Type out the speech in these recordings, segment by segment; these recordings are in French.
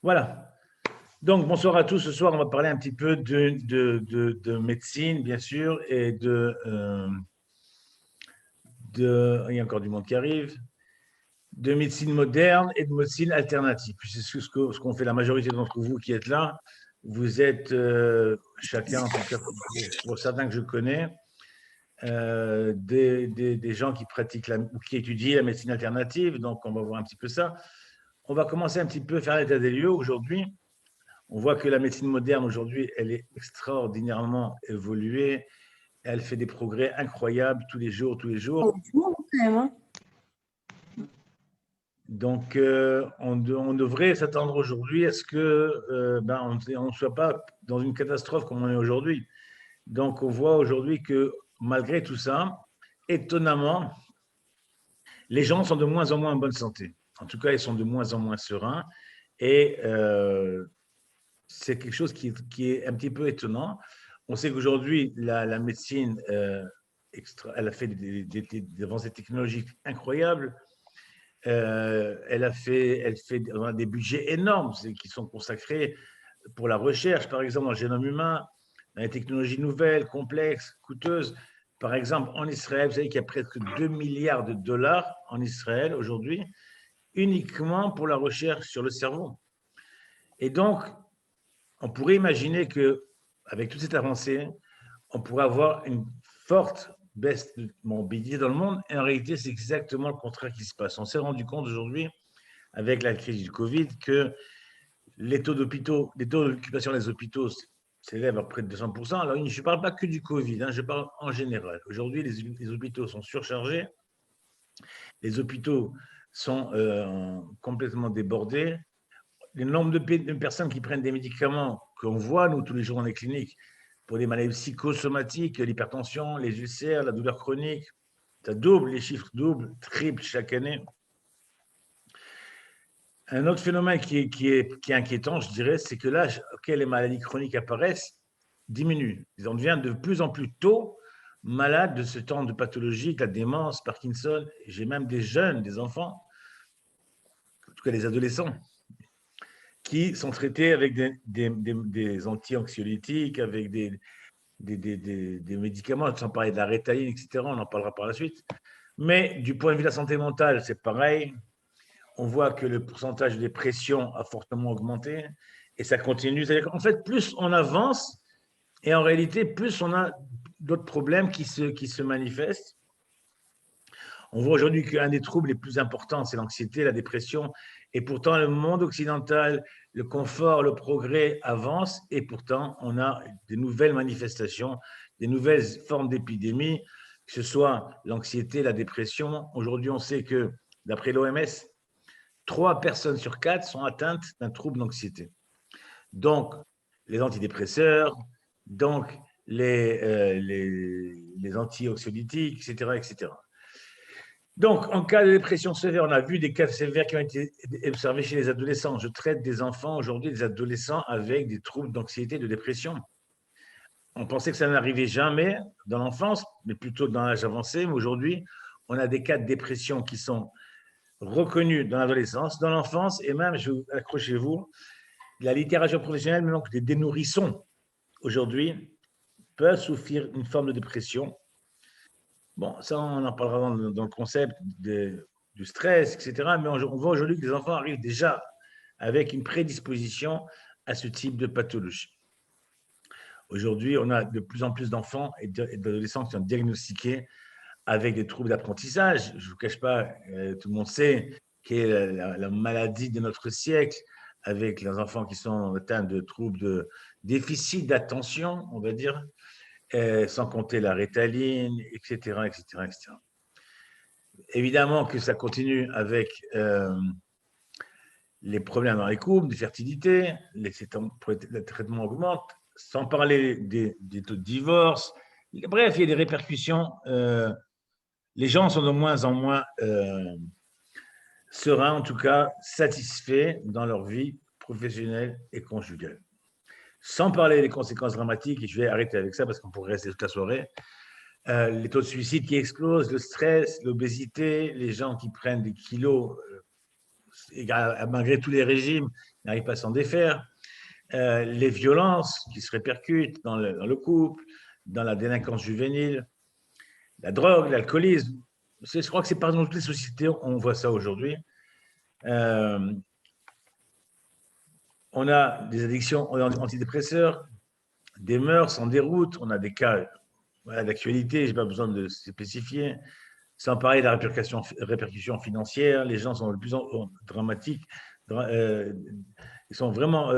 Voilà. Donc, bonsoir à tous. Ce soir, on va parler un petit peu de médecine, bien sûr, et il y a encore du monde qui arrive, de médecine moderne et de médecine alternative. Puis c'est ce qu'on fait la majorité d'entre vous qui êtes là. Vous êtes chacun, en tout cas, pour certains que je connais, des gens qui pratiquent ou qui étudient la médecine alternative. Donc, on va voir un petit peu ça. On va commencer un petit peu à faire l'état des lieux aujourd'hui. On voit que la médecine moderne aujourd'hui, elle est extraordinairement évoluée. Elle fait des progrès incroyables tous les jours, tous les jours. Donc, on devrait s'attendre aujourd'hui à ce que on ne soit pas dans une catastrophe comme on est aujourd'hui. Donc, on voit aujourd'hui que malgré tout ça, étonnamment, les gens sont de moins en moins en bonne santé. En tout cas, ils sont de moins en moins sereins. Et c'est quelque chose qui est un petit peu étonnant. On sait qu'aujourd'hui, la médecine, elle a fait des avancées technologiques incroyables. Elle fait des budgets énormes qui sont consacrés pour la recherche, par exemple, dans le génome humain, dans les technologies nouvelles, complexes, coûteuses. Par exemple, en Israël, vous savez qu'il y a presque 2 milliards de dollars en Israël aujourd'hui, uniquement pour la recherche sur le cerveau. Et donc, on pourrait imaginer qu'avec toute cette avancée, on pourrait avoir une forte baisse de morbidité dans le monde. Et en réalité, c'est exactement le contraire qui se passe. On s'est rendu compte aujourd'hui, avec la crise du Covid, que les taux d'occupation des hôpitaux s'élèvent à près de 200%. Alors, je ne parle pas que du Covid, je parle en général. Aujourd'hui, les hôpitaux sont surchargés. Les hôpitaux sont complètement débordés. Le nombre de personnes qui prennent des médicaments qu'on voit, nous, tous les jours dans les cliniques, pour des maladies psychosomatiques, l'hypertension, les ulcères, la douleur chronique, ça double, les chiffres doublent, triplent chaque année. Un autre phénomène qui est inquiétant, je dirais, c'est que l'âge auquel les maladies chroniques apparaissent diminue. On devient de plus en plus tôt malade de ce temps de pathologie, la démence, Parkinson. J'ai même des jeunes, des enfants, en tout cas des adolescents, qui sont traités avec des anti-anxiolytiques, avec des médicaments, sans parler de la Ritaline, etc. On en parlera par la suite. Mais du point de vue de la santé mentale, c'est pareil. On voit que le pourcentage de dépression a fortement augmenté et ça continue. C'est-à-dire qu'en fait, plus on avance et en réalité, plus on a d'autres problèmes qui se manifestent. On voit aujourd'hui qu'un des troubles les plus importants, c'est l'anxiété, la dépression. Et pourtant, le monde occidental, le confort, le progrès avancent. Et pourtant, on a des nouvelles manifestations, des nouvelles formes d'épidémie, que ce soit l'anxiété, la dépression. Aujourd'hui, on sait que, d'après l'OMS, 3 personnes sur 4 sont atteintes d'un trouble d'anxiété. Donc, les antidépresseurs, donc les anti-anxiolytiques, etc., etc. Donc, en cas de dépression sévère, on a vu des cas sévères qui ont été observés chez les adolescents. Je traite des enfants aujourd'hui, des adolescents avec des troubles d'anxiété, de dépression. On pensait que ça n'arrivait jamais dans l'enfance, mais plutôt dans l'âge avancé. Mais aujourd'hui, on a des cas de dépression qui sont reconnus dans l'adolescence, dans l'enfance, et même, accrochez-vous, la littérature professionnelle, maintenant que des nourrissons aujourd'hui peuvent souffrir d'une forme de dépression. Bon, ça, on en parlera dans le concept du stress, etc. Mais on voit aujourd'hui que les enfants arrivent déjà avec une prédisposition à ce type de pathologie. Aujourd'hui, on a de plus en plus d'enfants et d'adolescents qui sont diagnostiqués avec des troubles d'apprentissage. Je ne vous cache pas, tout le monde sait quelle est la maladie de notre siècle, avec les enfants qui sont atteints de troubles de déficit d'attention, on va dire, sans compter la Ritaline, etc., etc., etc. Évidemment que ça continue avec les problèmes dans les couples, de fertilité, les traitements augmentent, sans parler des taux de divorce. Bref, il y a des répercussions. Les gens sont de moins en moins sereins, en tout cas satisfaits dans leur vie professionnelle et conjugale. Sans parler des conséquences dramatiques, et je vais arrêter avec ça parce qu'on pourrait rester toute la soirée, les taux de suicide qui explosent, le stress, l'obésité, les gens qui prennent des kilos malgré tous les régimes, ils n'arrivent pas à s'en défaire. Les violences qui se répercutent dans le couple, dans la délinquance juvénile, la drogue, l'alcoolisme. Je crois que c'est par dans toutes les sociétés, on voit ça aujourd'hui. On a des addictions antidépresseurs, des mœurs en déroute, on a des cas d'actualité, je n'ai pas besoin de spécifier, sans parler de la répercussion financière, les gens sont de plus en plus dramatiques, ils sont vraiment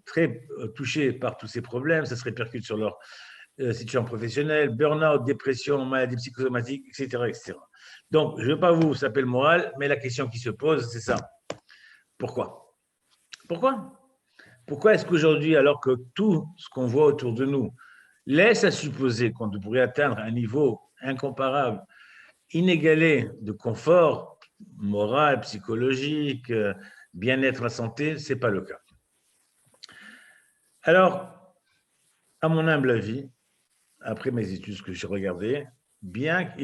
très touchés par tous ces problèmes, ça se répercute sur leur situation professionnelle, burn-out, dépression, maladies psychosomatiques, etc., etc. Donc, je ne veux pas vous saper le moral, mais la question qui se pose, c'est ça. Pourquoi est-ce qu'aujourd'hui, alors que tout ce qu'on voit autour de nous laisse à supposer qu'on pourrait atteindre un niveau incomparable, inégalé de confort moral, psychologique, bien-être, la santé, ce n'est pas le cas. Alors, à mon humble avis, après mes études que j'ai regardées,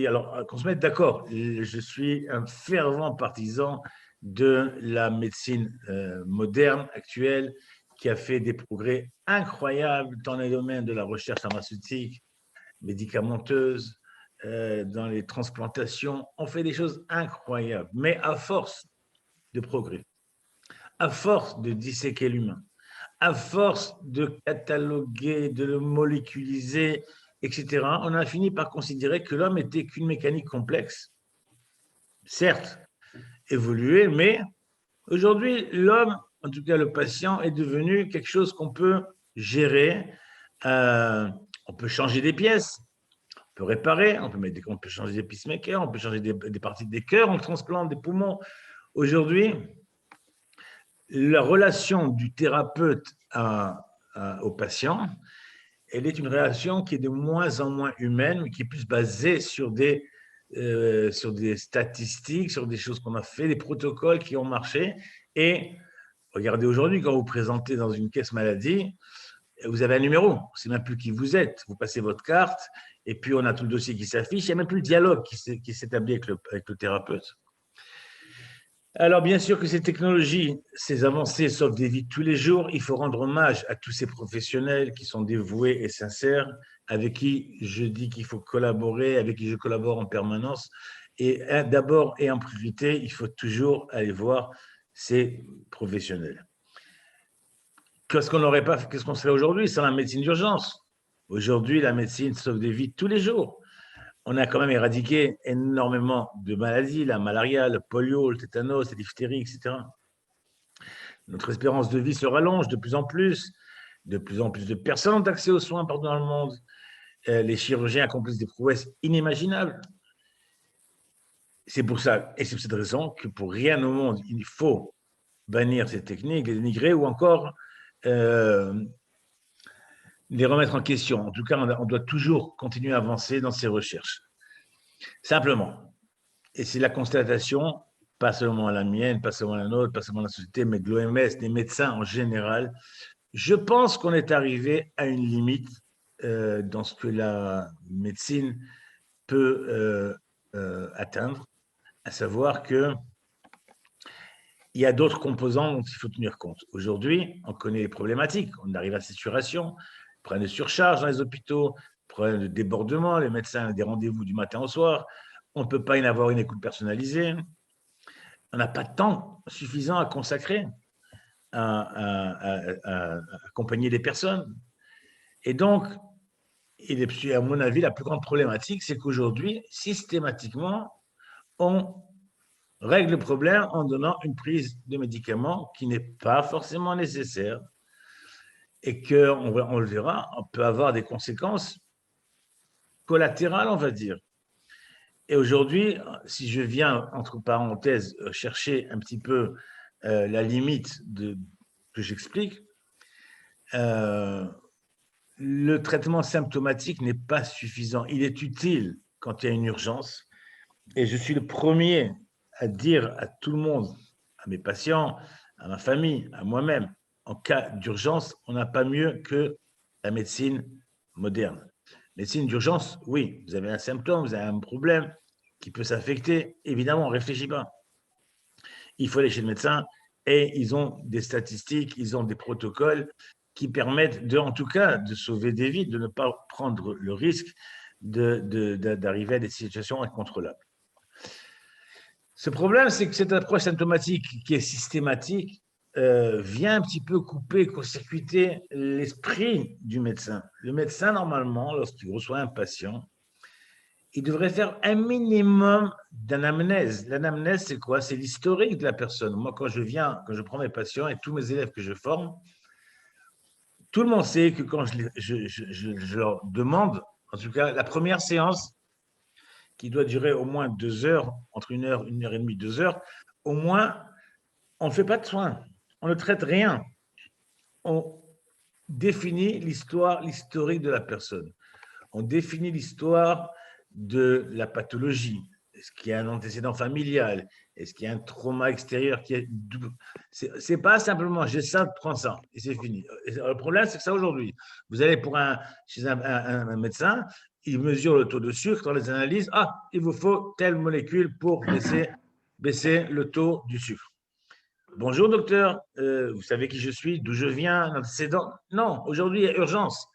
alors qu'on se mette d'accord, je suis un fervent partisan de la médecine moderne actuelle qui a fait des progrès incroyables dans les domaines de la recherche pharmaceutique, médicamenteuse, dans les transplantations. On fait des choses incroyables, mais à force de progrès, à force de disséquer l'humain, à force de cataloguer, de le moléculiser, etc., on a fini par considérer que l'homme n'était qu'une mécanique complexe, certes évoluée, mais aujourd'hui, l'homme, en tout cas le patient, est devenu quelque chose qu'on peut gérer. On peut changer des pièces, on peut réparer, on peut changer des pacemakers, on peut changer des parties des cœurs, on transplante des poumons. Aujourd'hui, la relation du thérapeute au patient, elle est une relation qui est de moins en moins humaine, qui est plus basée sur des statistiques, sur des choses qu'on a fait, des protocoles qui ont marché. Et regardez aujourd'hui, quand vous présentez dans une caisse maladie, vous avez un numéro, on ne sait même plus qui vous êtes. Vous passez votre carte, et puis on a tout le dossier qui s'affiche. Il n'y a même plus le dialogue qui s'établit avec le thérapeute. Alors, bien sûr que ces technologies, ces avancées sauvent des vies tous les jours. Il faut rendre hommage à tous ces professionnels qui sont dévoués et sincères, avec qui je dis qu'il faut collaborer, avec qui je collabore en permanence. Et d'abord et en priorité, il faut toujours aller voir ces professionnels. Qu'est-ce qu'on serait aujourd'hui sans la médecine d'urgence? Aujourd'hui, la médecine sauve des vies tous les jours. On a quand même éradiqué énormément de maladies, la malaria, le polio, le tétanos, la diphtérie, etc. Notre espérance de vie se rallonge de plus en plus de personnes ont accès aux soins partout dans le monde. Les chirurgiens accomplissent des prouesses inimaginables. C'est pour ça, et c'est pour cette raison, que pour rien au monde, il faut bannir ces techniques, les dénigrer ou encore les remettre en question. En tout cas, on doit toujours continuer à avancer dans ces recherches. Simplement, et c'est la constatation, pas seulement la mienne, pas seulement la nôtre, pas seulement la société, mais de l'OMS, des médecins en général, je pense qu'on est arrivé à une limite dans ce que la médecine peut atteindre, à savoir qu'il y a d'autres composants dont il faut tenir compte. Aujourd'hui, on connaît les problématiques, on arrive à la saturation, problème de surcharge dans les hôpitaux, problème de débordement, les médecins ont des rendez-vous du matin au soir, on ne peut pas y avoir une écoute personnalisée, on n'a pas de temps suffisant à consacrer à accompagner des personnes. Et donc, à mon avis, la plus grande problématique, c'est qu'aujourd'hui, systématiquement, on règle le problème en donnant une prise de médicaments qui n'est pas forcément nécessaire et qu'on le verra, on peut avoir des conséquences collatérales, on va dire. Et aujourd'hui, si je viens, entre parenthèses, chercher un petit peu la limite que j'explique, le traitement symptomatique n'est pas suffisant. Il est utile quand il y a une urgence. Et je suis le premier à dire à tout le monde, à mes patients, à ma famille, à moi-même, en cas d'urgence, on n'a pas mieux que la médecine moderne. Médecine d'urgence, oui, vous avez un symptôme, vous avez un problème qui peut s'affecter, évidemment, on ne réfléchit pas. il faut aller chez le médecin et ils ont des statistiques, ils ont des protocoles qui permettent en tout cas de sauver des vies, de ne pas prendre le risque d'arriver à des situations incontrôlables. Ce problème, c'est que cette approche symptomatique qui est systématique vient un petit peu couper, court-circuiter l'esprit du médecin. Le médecin, normalement, lorsqu'il reçoit un patient, il devrait faire un minimum d'anamnèse. L'anamnèse, c'est quoi? C'est l'historique de la personne. Moi, quand je prends mes patients et tous mes élèves que je forme, tout le monde sait que quand je leur demande, en tout cas, la première séance, qui doit durer au moins 2 heures, entre 1 heure et demie, 2 heures, au moins, on ne fait pas de soins, on ne traite rien. On définit l'historique de la personne. On définit l'histoire de la pathologie. Est-ce qu'il y a un antécédent familial? Est-ce qu'il y a un trauma extérieur qui est... C'est pas simplement j'ai ça, prends ça, et c'est fini. Le problème, c'est que ça aujourd'hui, vous allez chez un médecin, il mesure le taux de sucre dans les analyses. Ah, il vous faut telle molécule pour baisser le taux du sucre. Bonjour docteur, vous savez qui je suis, d'où je viens, un antécédent? Non, aujourd'hui, il y a urgence.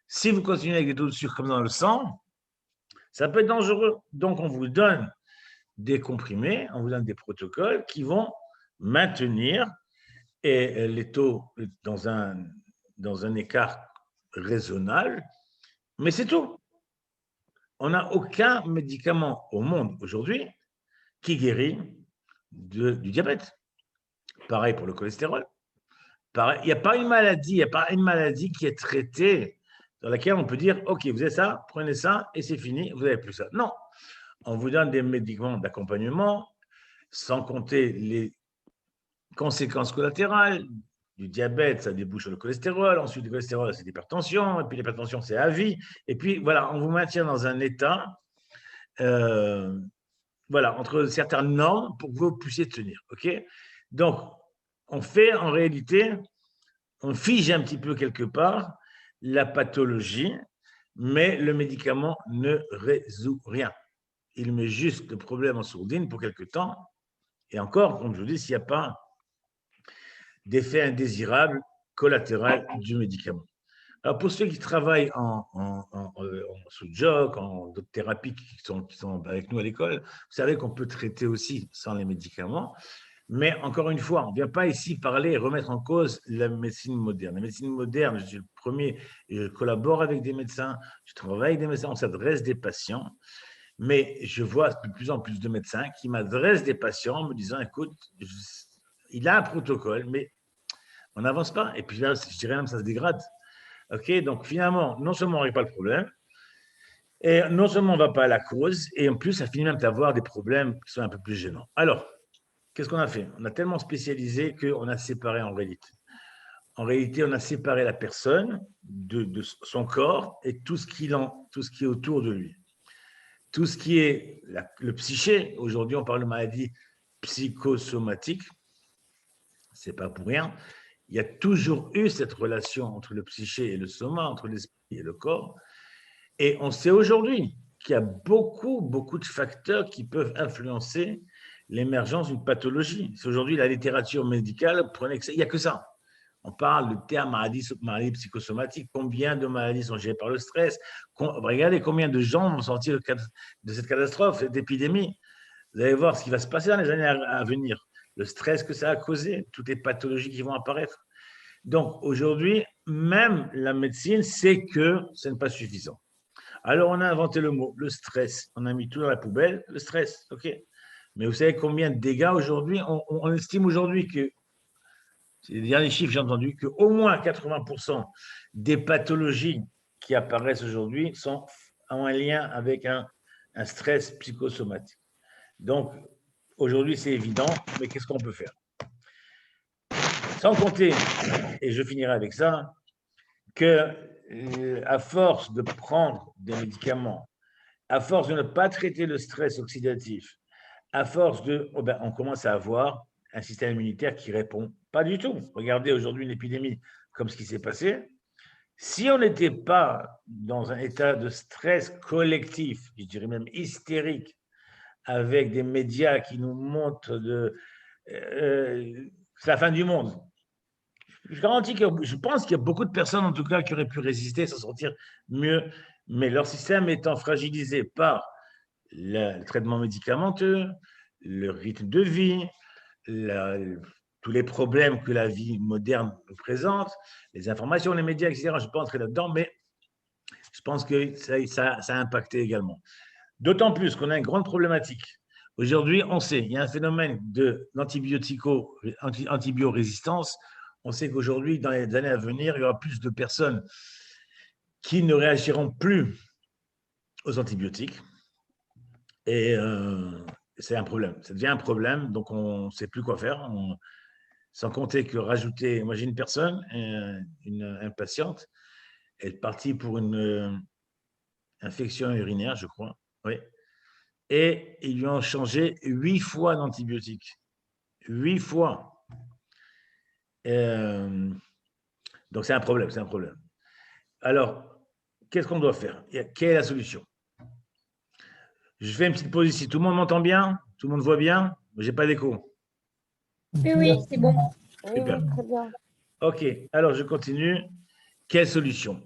Si vous continuez avec des taux de sucre comme dans le sang, ça peut être dangereux. Donc, on vous donne des comprimés, on vous donne des protocoles qui vont maintenir les taux dans un écart raisonnable, mais c'est tout. On n'a aucun médicament au monde aujourd'hui qui guérit du diabète. Pareil pour le cholestérol. Pareil, il n'y a pas une maladie qui est traitée dans laquelle on peut dire, OK, vous avez ça, prenez ça et c'est fini, vous n'avez plus ça. Non, on vous donne des médicaments d'accompagnement, sans compter les conséquences collatérales. Du diabète, ça débouche sur le cholestérol, ensuite le cholestérol, c'est l'hypertension, et puis l'hypertension, c'est à vie. Et puis, voilà, on vous maintient dans un état, voilà, entre certaines normes pour que vous puissiez tenir. OK? Donc, on fait en réalité, on fige un petit peu quelque part la pathologie, mais le médicament ne résout rien. Il met juste le problème en sourdine pour quelque temps. Et encore, comme je vous dis, s'il n'y a pas d'effet indésirable collatéral du médicament. Alors, pour ceux qui travaillent sous JOC, en d'autres thérapies qui sont avec nous à l'école, vous savez qu'on peut traiter aussi sans les médicaments. Mais encore une fois, on ne vient pas ici parler et remettre en cause la médecine moderne. La médecine moderne, je suis le premier, je collabore avec des médecins, je travaille avec des médecins, on s'adresse des patients. Mais je vois de plus en plus de médecins qui m'adressent des patients en me disant, écoute, il a un protocole, mais on n'avance pas. Et puis là, je dirais même, ça se dégrade. OK, donc finalement, non seulement on ne règle pas le problème, et non seulement on ne va pas à la cause, et en plus, ça finit même d'avoir des problèmes qui sont un peu plus gênants. Alors, qu'est-ce qu'on a fait? On a tellement spécialisé qu'on a séparé en réalité. En réalité, on a séparé la personne de son corps et tout ce qui est autour de lui. Tout ce qui est le psyché, aujourd'hui on parle de maladie psychosomatique, c'est pas pour rien. Il y a toujours eu cette relation entre le psyché et le soma, entre l'esprit et le corps. Et on sait aujourd'hui qu'il y a beaucoup de facteurs qui peuvent influencer l'émergence d'une pathologie. C'est aujourd'hui la littérature médicale, il n'y a que ça. On parle du terme maladie psychosomatique. Combien de maladies sont gérées par le stress? Regardez combien de gens vont sortir de cette catastrophe, cette épidémie. Vous allez voir ce qui va se passer dans les années à venir. Le stress que ça a causé, toutes les pathologies qui vont apparaître. Donc aujourd'hui, même la médecine sait que ce n'est pas suffisant. Alors on a inventé le mot, le stress. On a mis tout dans la poubelle, le stress. OK. Mais vous savez combien de dégâts aujourd'hui? On estime aujourd'hui que, c'est les derniers chiffres que j'ai entendus, qu'au moins 80% des pathologies qui apparaissent aujourd'hui ont un lien avec un stress psychosomatique. Donc, aujourd'hui, c'est évident, mais qu'est-ce qu'on peut faire? Sans compter, et je finirai avec ça, que à force de prendre des médicaments, à force de ne pas traiter le stress oxydatif, à force on commence à avoir un système immunitaire qui répond pas du tout. Regardez aujourd'hui une épidémie comme ce qui s'est passé. Si on n'était pas dans un état de stress collectif, je dirais même hystérique, avec des médias qui nous montrent c'est la fin du monde. Je garantis que je pense qu'il y a beaucoup de personnes, en tout cas, qui auraient pu résister, s'en sortir mieux, mais leur système étant fragilisé par le traitement médicamenteux, le rythme de vie, la, tous les problèmes que la vie moderne nous présente, les informations, les médias, etc. Je ne vais pas entrer là-dedans, mais je pense que ça a impacté également. D'autant plus qu'on a une grande problématique. Aujourd'hui, on sait, il y a un phénomène d'antibiorésistance. On sait qu'aujourd'hui, dans les années à venir, il y aura plus de personnes qui ne réagiront plus aux antibiotiques. Et c'est un problème. Ça devient un problème, donc on ne sait plus quoi faire. Sans compter que rajouter, moi j'ai une personne, une patiente, elle est partie pour une infection urinaire, je crois, oui. Et ils lui ont changé 8 fois d'antibiotiques. 8 fois. Donc c'est un problème, c'est un problème. Alors, qu'est-ce qu'on doit faire? Quelle est la solution? Je fais une petite pause ici. Tout le monde m'entend bien? Tout le monde voit bien? Je n'ai pas d'écho. Oui, oui, c'est bon. Super. Oui, très bien. OK, alors je continue. Quelle solution?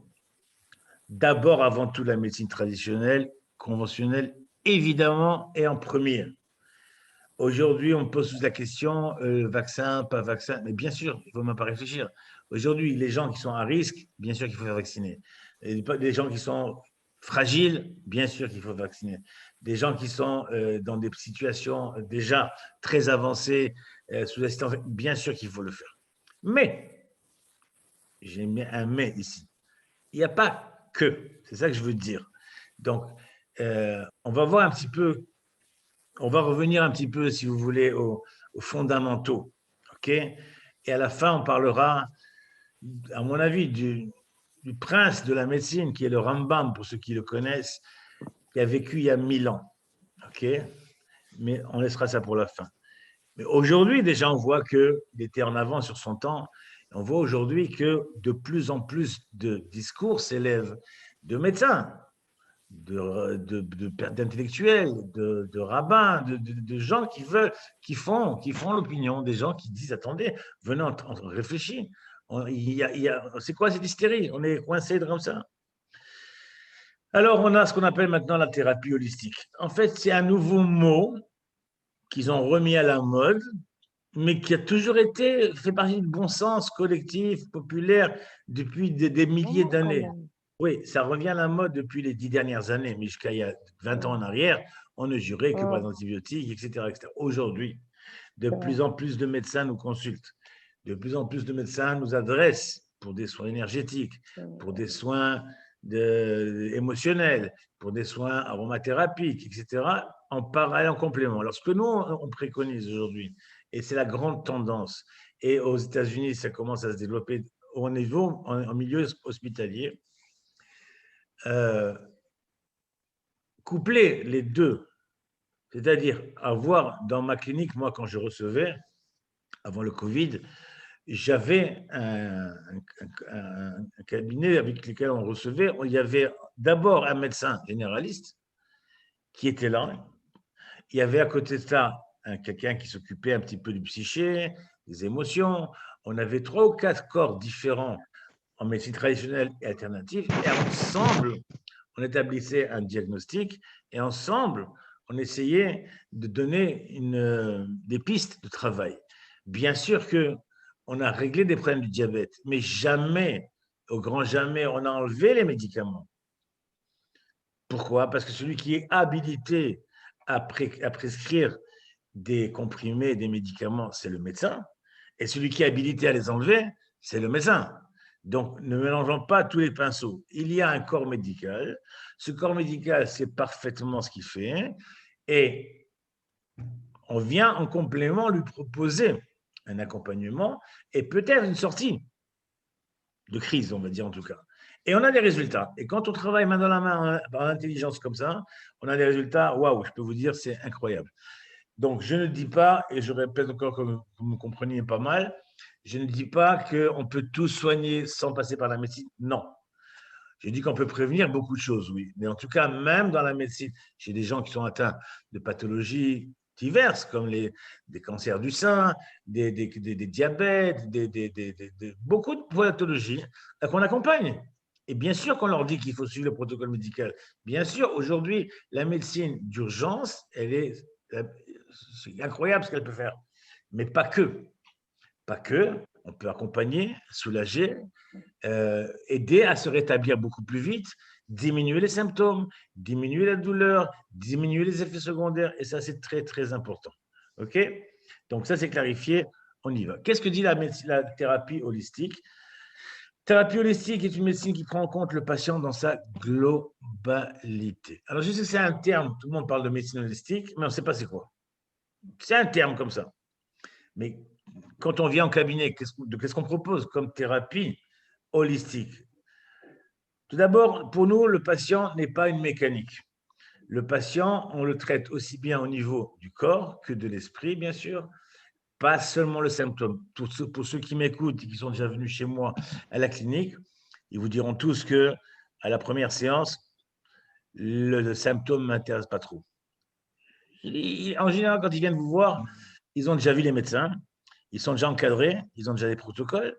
D'abord, avant tout, la médecine traditionnelle, conventionnelle, évidemment, et en premier. Aujourd'hui, on pose la question, vaccin, pas vaccin, mais bien sûr, il ne faut même pas réfléchir. Aujourd'hui, les gens qui sont à risque, bien sûr qu'il faut faire vacciner. Et les gens qui sont fragiles, bien sûr qu'il faut vacciner. Des gens qui sont dans des situations déjà très avancées, sous assistance, bien sûr qu'il faut le faire. Mais, j'ai mis un mais ici. Il n'y a pas que, c'est ça que je veux dire. Donc, on va voir un petit peu, on va revenir un petit peu, si vous voulez, aux fondamentaux. OK? Et à la fin, on parlera, à mon avis, du prince de la médecine, qui est le Rambam, pour ceux qui le connaissent, qui a vécu il y a 1000 ans. OK? Mais on laissera ça pour la fin. Mais aujourd'hui, déjà, on voit qu'il était en avant sur son temps. On voit aujourd'hui que de plus en plus de discours s'élèvent de médecins, d'intellectuels, de rabbins, de gens qui font l'opinion, des gens qui disent attendez, venez, on réfléchit. C'est quoi cette hystérie? On est coincé comme ça. Alors, on a ce qu'on appelle maintenant la thérapie holistique. En fait, c'est un nouveau mot qu'ils ont remis à la mode, mais qui a toujours été fait partie du bon sens collectif, populaire, depuis des milliers d'années. Oui, ça revient à la mode depuis les 10 dernières années, mais jusqu'à il y a 20 ans en arrière, on ne jurait que par les antibiotiques, etc. etc. Aujourd'hui, de plus en plus de médecins nous consultent, de plus en plus de médecins nous adressent pour des soins énergétiques, pour des soins émotionnels, pour des soins aromathérapiques, etc., en parallèle, en complément. Alors, ce que nous, on préconise aujourd'hui, et c'est la grande tendance, et aux États-Unis, ça commence à se développer au niveau, en milieu hospitalier, coupler les deux, c'est-à-dire avoir dans ma clinique, moi quand je recevais, avant le Covid, j'avais un cabinet avec lequel on recevait, il y avait d'abord un médecin généraliste qui était là, il y avait à côté de ça quelqu'un qui s'occupait un petit peu du psyché, des émotions, on avait 3 ou 4 corps différents en médecine traditionnelle et alternative, et ensemble, on établissait un diagnostic et ensemble, on essayait de donner des pistes de travail. Bien sûr qu'on a réglé des problèmes du diabète, mais jamais, au grand jamais, on a enlevé les médicaments. Pourquoi? Parce que celui qui est habilité à prescrire des comprimés, des médicaments, c'est le médecin. Et celui qui est habilité à les enlever, c'est le médecin. Donc, ne mélangeons pas tous les pinceaux. Il y a un corps médical. Ce corps médical sait parfaitement ce qu'il fait. Et on vient en complément lui proposer un accompagnement et peut-être une sortie de crise, on va dire en tout cas. Et on a des résultats. Et quand on travaille main dans la main par l'intelligence comme ça, on a des résultats, waouh, je peux vous dire, c'est incroyable. Donc, je ne dis pas, et je répète encore que vous me compreniez pas mal, je ne dis pas qu'on peut tout soigner sans passer par la médecine. Non. Je dis qu'on peut prévenir beaucoup de choses, oui. Mais en tout cas, même dans la médecine, j'ai des gens qui sont atteints de pathologies diverses, comme des cancers du sein, des diabètes, beaucoup de pathologies qu'on accompagne. Et bien sûr qu'on leur dit qu'il faut suivre le protocole médical. Bien sûr, aujourd'hui, la médecine d'urgence, c'est incroyable ce qu'elle peut faire. Mais pas que. Pas que. On peut accompagner, soulager, aider à se rétablir beaucoup plus vite, diminuer les symptômes, diminuer la douleur, diminuer les effets secondaires. Et ça, c'est très, très important. OK? Donc, ça, c'est clarifié. On y va. Qu'est-ce que dit la thérapie holistique? Thérapie holistique est une médecine qui prend en compte le patient dans sa globalité. Alors, je sais que c'est un terme, tout le monde parle de médecine holistique, mais on ne sait pas c'est quoi. C'est un terme comme ça. Mais quand on vient en cabinet, qu'est-ce qu'on propose comme thérapie holistique? Tout d'abord, pour nous, le patient n'est pas une mécanique. Le patient, on le traite aussi bien au niveau du corps que de l'esprit, bien sûr, pas seulement le symptôme. Pour ceux qui m'écoutent et qui sont déjà venus chez moi à la clinique, ils vous diront tous que à la première séance, le symptôme ne m'intéresse pas trop. En général, quand ils viennent vous voir, ils ont déjà vu les médecins, ils sont déjà encadrés, ils ont déjà des protocoles.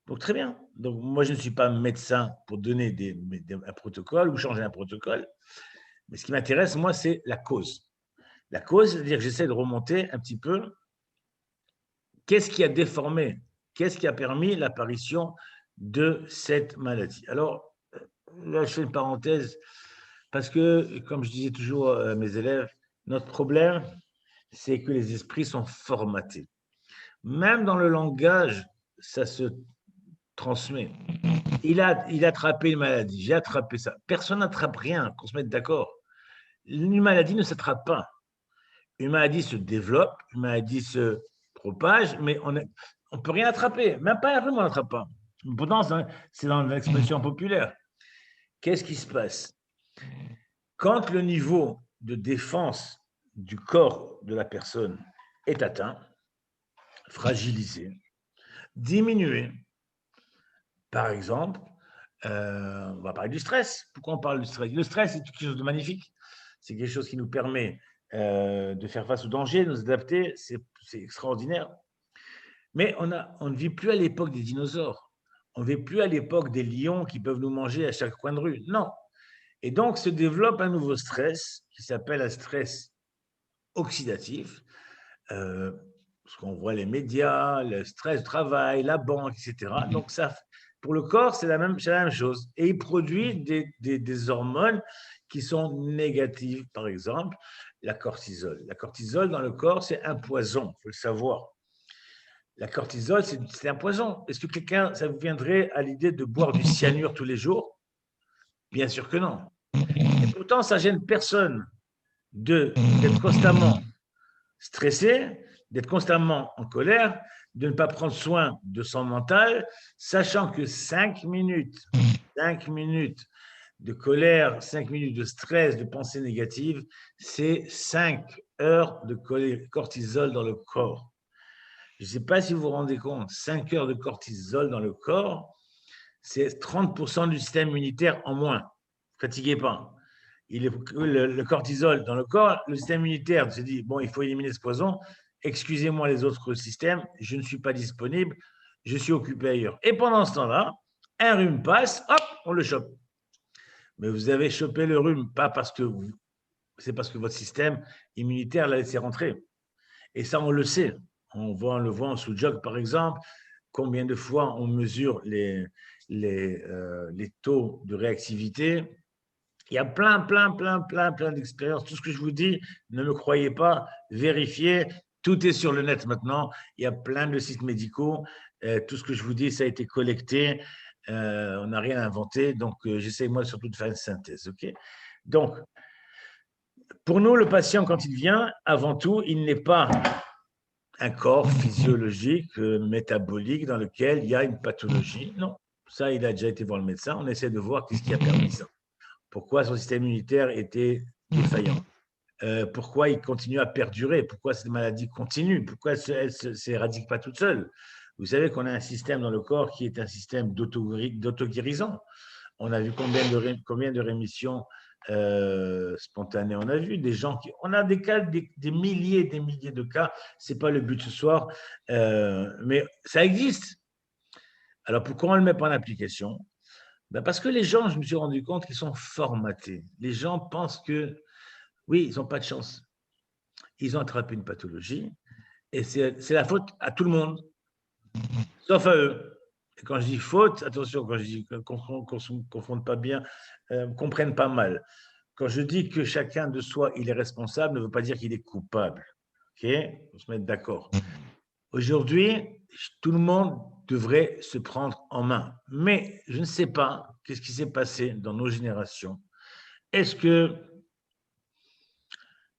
Donc, très bien. Donc, moi, je ne suis pas médecin pour donner un protocole ou changer un protocole. Mais ce qui m'intéresse, moi, c'est la cause. La cause, c'est-à-dire que j'essaie de remonter un petit peu qu'est-ce qui a déformé, qu'est-ce qui a permis l'apparition de cette maladie. Alors, là, je fais une parenthèse parce que, comme je disais toujours à mes élèves, notre problème, c'est que les esprits sont formatés. Même dans le langage, ça se transmet. Il a attrapé une maladie, j'ai attrapé ça. Personne n'attrape rien, qu'on se mette d'accord. Une maladie ne s'attrape pas. Une maladie se développe, une maladie se propage, mais on ne peut rien attraper. Même pas un rhume, on n'attrape pas. Pourtant, c'est dans l'expression populaire. Qu'est-ce qui se passe? Quand le niveau de défense du corps de la personne est atteint, fragilisé, diminué, par exemple, on va parler du stress. Pourquoi on parle du stress? Le stress, c'est quelque chose de magnifique. C'est quelque chose qui nous permet de faire face au danger, de nous adapter. C'est extraordinaire. Mais on ne vit plus à l'époque des dinosaures. On ne vit plus à l'époque des lions qui peuvent nous manger à chaque coin de rue. Non. Et donc, se développe un nouveau stress qui s'appelle un stress oxydatif. Parce qu'on voit les médias, le stress du travail, la banque, etc. Donc, ça, pour le corps, c'est la même chose. Et il produit des hormones qui sont négatives. Par exemple, la cortisol. La cortisol dans le corps, c'est un poison, il faut le savoir. La cortisol, c'est un poison. Est-ce que quelqu'un, ça vous viendrait à l'idée de boire du cyanure tous les jours? Bien sûr que non. Et pourtant, ça gêne personne d'être constamment stressé, d'être constamment en colère, de ne pas prendre soin de son mental, sachant que 5 minutes de colère, 5 minutes de stress, de pensée négative, c'est 5 heures de cortisol dans le corps. Je ne sais pas si vous vous rendez compte, 5 heures de cortisol dans le corps, c'est 30% du système immunitaire en moins. Ne fatiguez pas. Le cortisol dans le corps, le système immunitaire se dit, bon, il faut éliminer ce poison, excusez-moi les autres systèmes, je ne suis pas disponible, je suis occupé ailleurs. Et pendant ce temps-là, un rhume passe, hop, on le chope. Mais vous avez chopé le rhume, pas parce que c'est parce que votre système immunitaire l'a laissé rentrer. Et ça, on le sait. On le voit en sous-jog, par exemple, combien de fois on mesure les taux de réactivité. Il y a plein d'expériences. Tout ce que je vous dis, ne me croyez pas, vérifiez. Tout est sur le net maintenant. Il y a plein de sites médicaux. Tout ce que je vous dis, ça a été collecté. On n'a rien inventé. Donc, j'essaie moi surtout de faire une synthèse. Okay, donc, pour nous, le patient, quand il vient, avant tout, il n'est pas un corps physiologique, métabolique, dans lequel il y a une pathologie. Non, ça, il a déjà été voir le médecin. On essaie de voir qu'est-ce qui a permis ça. Pourquoi son système immunitaire était défaillant? Pourquoi il continue à perdurer? Pourquoi cette maladie continue? Pourquoi elle ne s'éradique pas toute seule? Vous savez qu'on a un système dans le corps qui est un système d'auto-guérison. On a vu combien de rémissions spontanée. On a vu des gens on a des cas, des milliers et des milliers de cas. C'est pas le but ce soir, mais ça existe. Alors pourquoi on ne le met pas en application? Ben parce que les gens, je me suis rendu compte qu'ils sont formatés. Les gens pensent que, oui, ils n'ont pas de chance. Ils ont attrapé une pathologie et c'est la faute à tout le monde, sauf à eux. Et quand je dis faute, attention, quand je dis qu'on ne confonde pas bien, comprenne pas mal. Quand je dis que chacun de soi, il est responsable, ne veut pas dire qu'il est coupable. OK? Il faut se mettre d'accord. Aujourd'hui, tout le monde devrait se prendre en main. Mais je ne sais pas qu'est-ce qui s'est passé dans nos générations. Est-ce que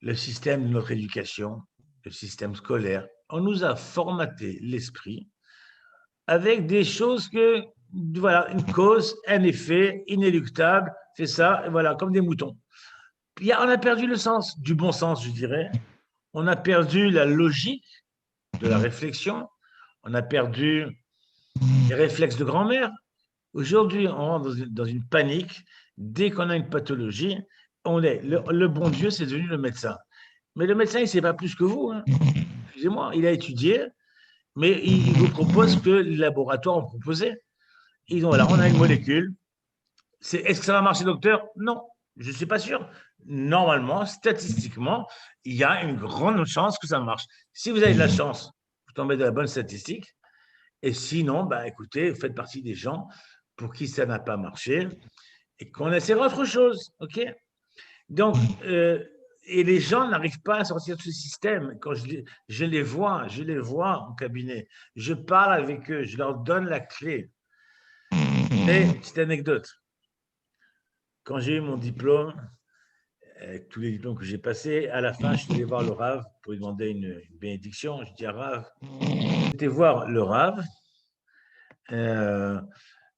le système de notre éducation, le système scolaire, on nous a formaté l'esprit avec des choses que, voilà, une cause, un effet inéluctable, c'est ça, et voilà, comme des moutons. On a perdu le sens, du bon sens, je dirais. On a perdu la logique de la réflexion. On a perdu les réflexes de grand-mère. Aujourd'hui, on rentre dans une panique. Dès qu'on a une pathologie, le bon Dieu, c'est devenu le médecin. Mais le médecin, il ne sait pas plus que vous. Hein. Excusez-moi, il a étudié, mais il vous propose ce que les laboratoires ont proposé. Ils ont, alors, on a une molécule. Est-ce que ça va marcher, docteur? Non, je ne suis pas sûr. Normalement, statistiquement, il y a une grande chance que ça marche. Si vous avez de la chance, vous tombez dans la bonne statistique. Et sinon, bah, écoutez, vous faites partie des gens pour qui ça n'a pas marché et qu'on essaiera autre chose. OK? Donc, et les gens n'arrivent pas à sortir de ce système. Quand je les vois en cabinet, je parle avec eux, je leur donne la clé. Et petite anecdote, quand j'ai eu mon diplôme, avec tous les diplômes que j'ai passés, à la fin, je suis allé voir le Rav pour lui demander une bénédiction. Je dis à Rav, j'étais voir le Rav. Je